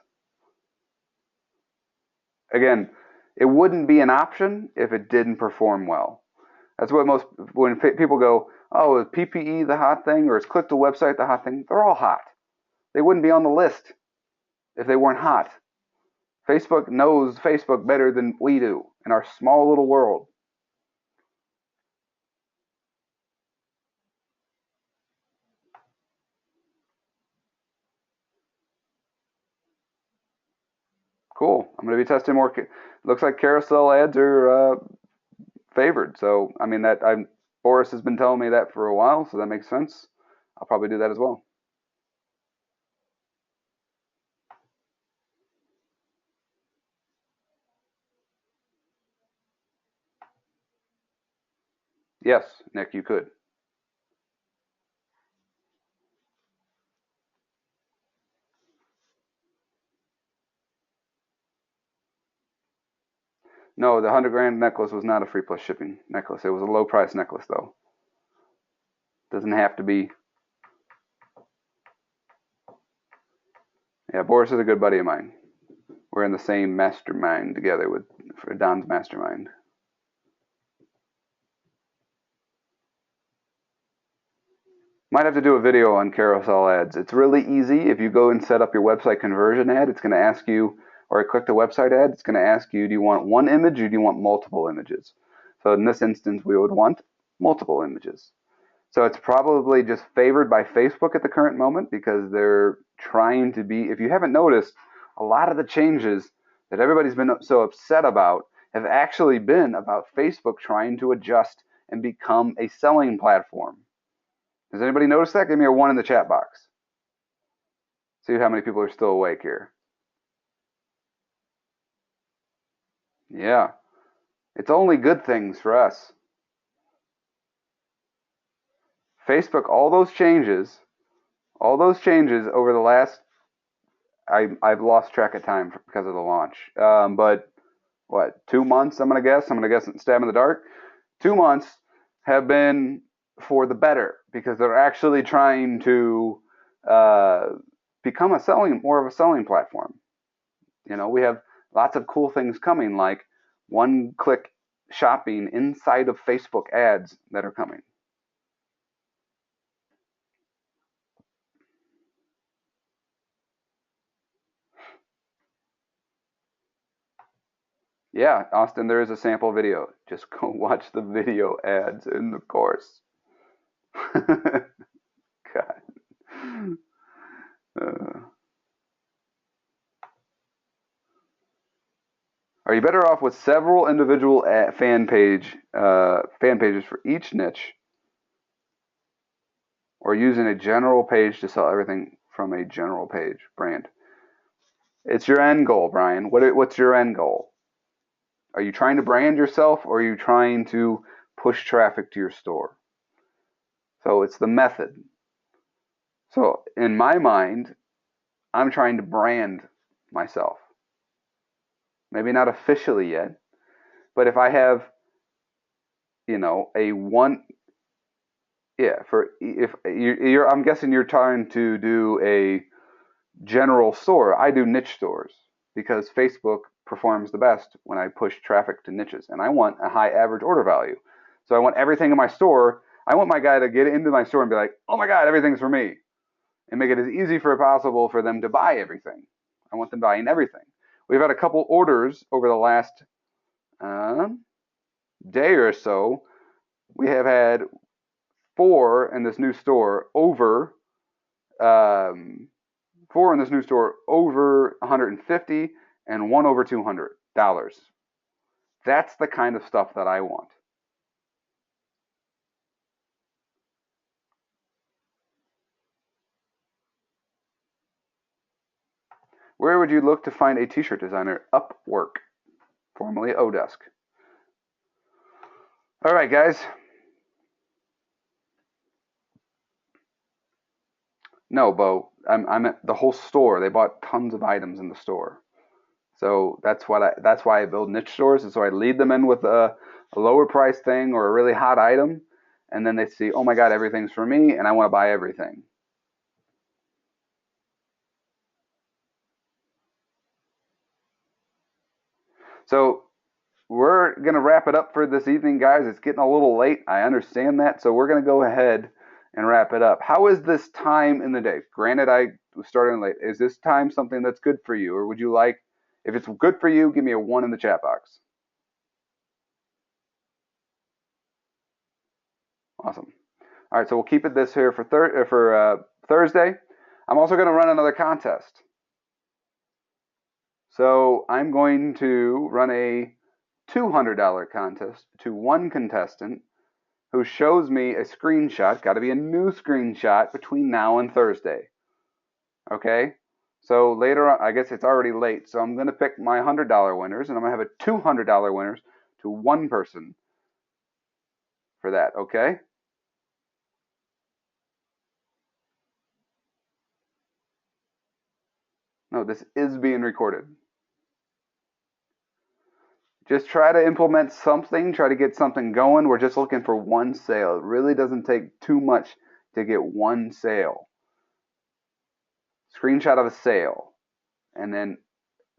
Again, it wouldn't be an option if it didn't perform well. That's what when people go, oh, is PPE the hot thing or is click to website the hot thing? They're all hot. They wouldn't be on the list if they weren't hot. Facebook knows Facebook better than we do in our small little world. Cool. I'm going to be testing more. Looks like carousel ads are favored. So, I mean, Boris has been telling me that for a while, so that makes sense. I'll probably do that as well. Yes, Nick, you could. No, the 100 grand necklace was not a free plus shipping necklace. It was a low price necklace though. Doesn't have to be. Yeah, Boris is a good buddy of mine. We're in the same mastermind together with for Don's mastermind. Might have to do a video on carousel ads. It's really easy. If you go and set up your website conversion ad, it's going to ask you, or click the website ad, it's going to ask you, do you want one image or do you want multiple images? So in this instance, we would want multiple images. So it's probably just favored by Facebook at the current moment because they're trying to be, if you haven't noticed, a lot of the changes that everybody's been so upset about have actually been about Facebook trying to adjust and become a selling platform. Does anybody notice that? Give me a 1 in the chat box. See how many people are still awake here. Yeah. It's only good things for us. Facebook, all those changes over the last, I've lost track of time because of the launch. But what, 2 months, I'm going to guess? I'm going to guess stab in the dark. 2 months have been for the better because they're actually trying to become more of a selling platform. You know, we have lots of cool things coming like one-click shopping inside of Facebook ads that are coming. Yeah, Austin, there is a sample video. Just go watch the video ads in the course. God. Are you better off with several individual fan pages for each niche, or using a general page to sell everything from a general page brand? It's your end goal, Brian. What's your end goal? Are you trying to brand yourself, or are you trying to push traffic to your store? So it's the method. So in my mind, I'm trying to brand myself. Maybe not officially yet, but if I have, you know, a one, yeah, for if I'm guessing you're trying to do a general store. I do niche stores because Facebook performs the best when I push traffic to niches, and I want a high average order value. So I want everything in my store. I want my guy to get into my store and be like, "Oh my God, everything's for me," and make it as easy for possible for them to buy everything. I want them buying everything. We've had a couple orders over the last day or so. We have had 4 in this new store over um, 4 in this new store over 150 and 1 over $200. That's the kind of stuff that I want. Where would you look to find a t-shirt designer? Upwork, formerly Odesk. All right, guys. No, Bo, I'm at the whole store. They bought tons of items in the store. So that's why I build niche stores, and so I lead them in with a lower price thing or a really hot item, and then they see, oh my God, everything's for me, and I want to buy everything. So we're going to wrap it up for this evening, guys. It's getting a little late. I understand that. So we're going to go ahead and wrap it up. How is this time in the day? Granted, I was starting late. Is this time something that's good for you? Or would you like, if it's good for you, give me a 1 in the chat box. Awesome. All right, so we'll keep it this here for Thursday. I'm also going to run another contest. So I'm going to run a $200 contest to one contestant who shows me a screenshot, got to be a new screenshot between now and Thursday. Okay? So later on, I guess it's already late, so I'm going to pick my $100 winners, and I'm going to have a $200 winners to one person for that, okay? No, this is being recorded. Just try to implement something, try to get something going. We're just looking for one sale. It really doesn't take too much to get one sale. Screenshot of a sale and then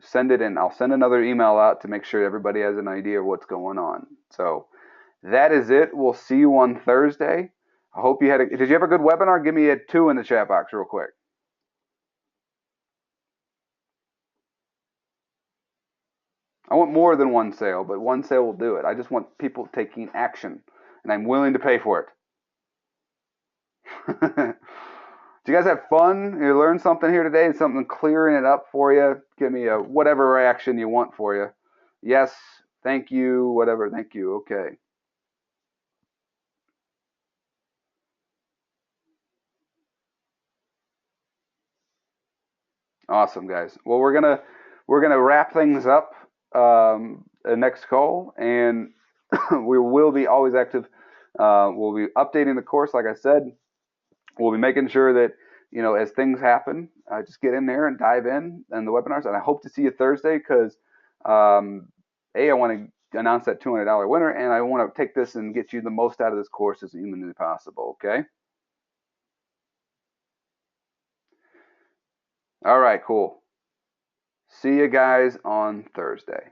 send it in. I'll send another email out to make sure everybody has an idea of what's going on. So that is it. We'll see you on Thursday. I hope you had did you have a good webinar? Give me a 2 in the chat box real quick. I want more than one sale, but one sale will do it. I just want people taking action, and I'm willing to pay for it. Did you guys have fun? You learned something here today? Something clearing it up for you? Give me a whatever reaction you want for you. Yes, thank you, whatever, thank you. Okay. Awesome, guys. Well, we're gonna wrap things up next call, and we will be always active. We'll be updating the course, like I said. We'll be making sure that as things happen, just get in there and dive in the webinars. And I hope to see you Thursday because I want to announce that $200 winner, and I want to take this and get you the most out of this course as humanly possible. Okay. All right. Cool. See you guys on Thursday.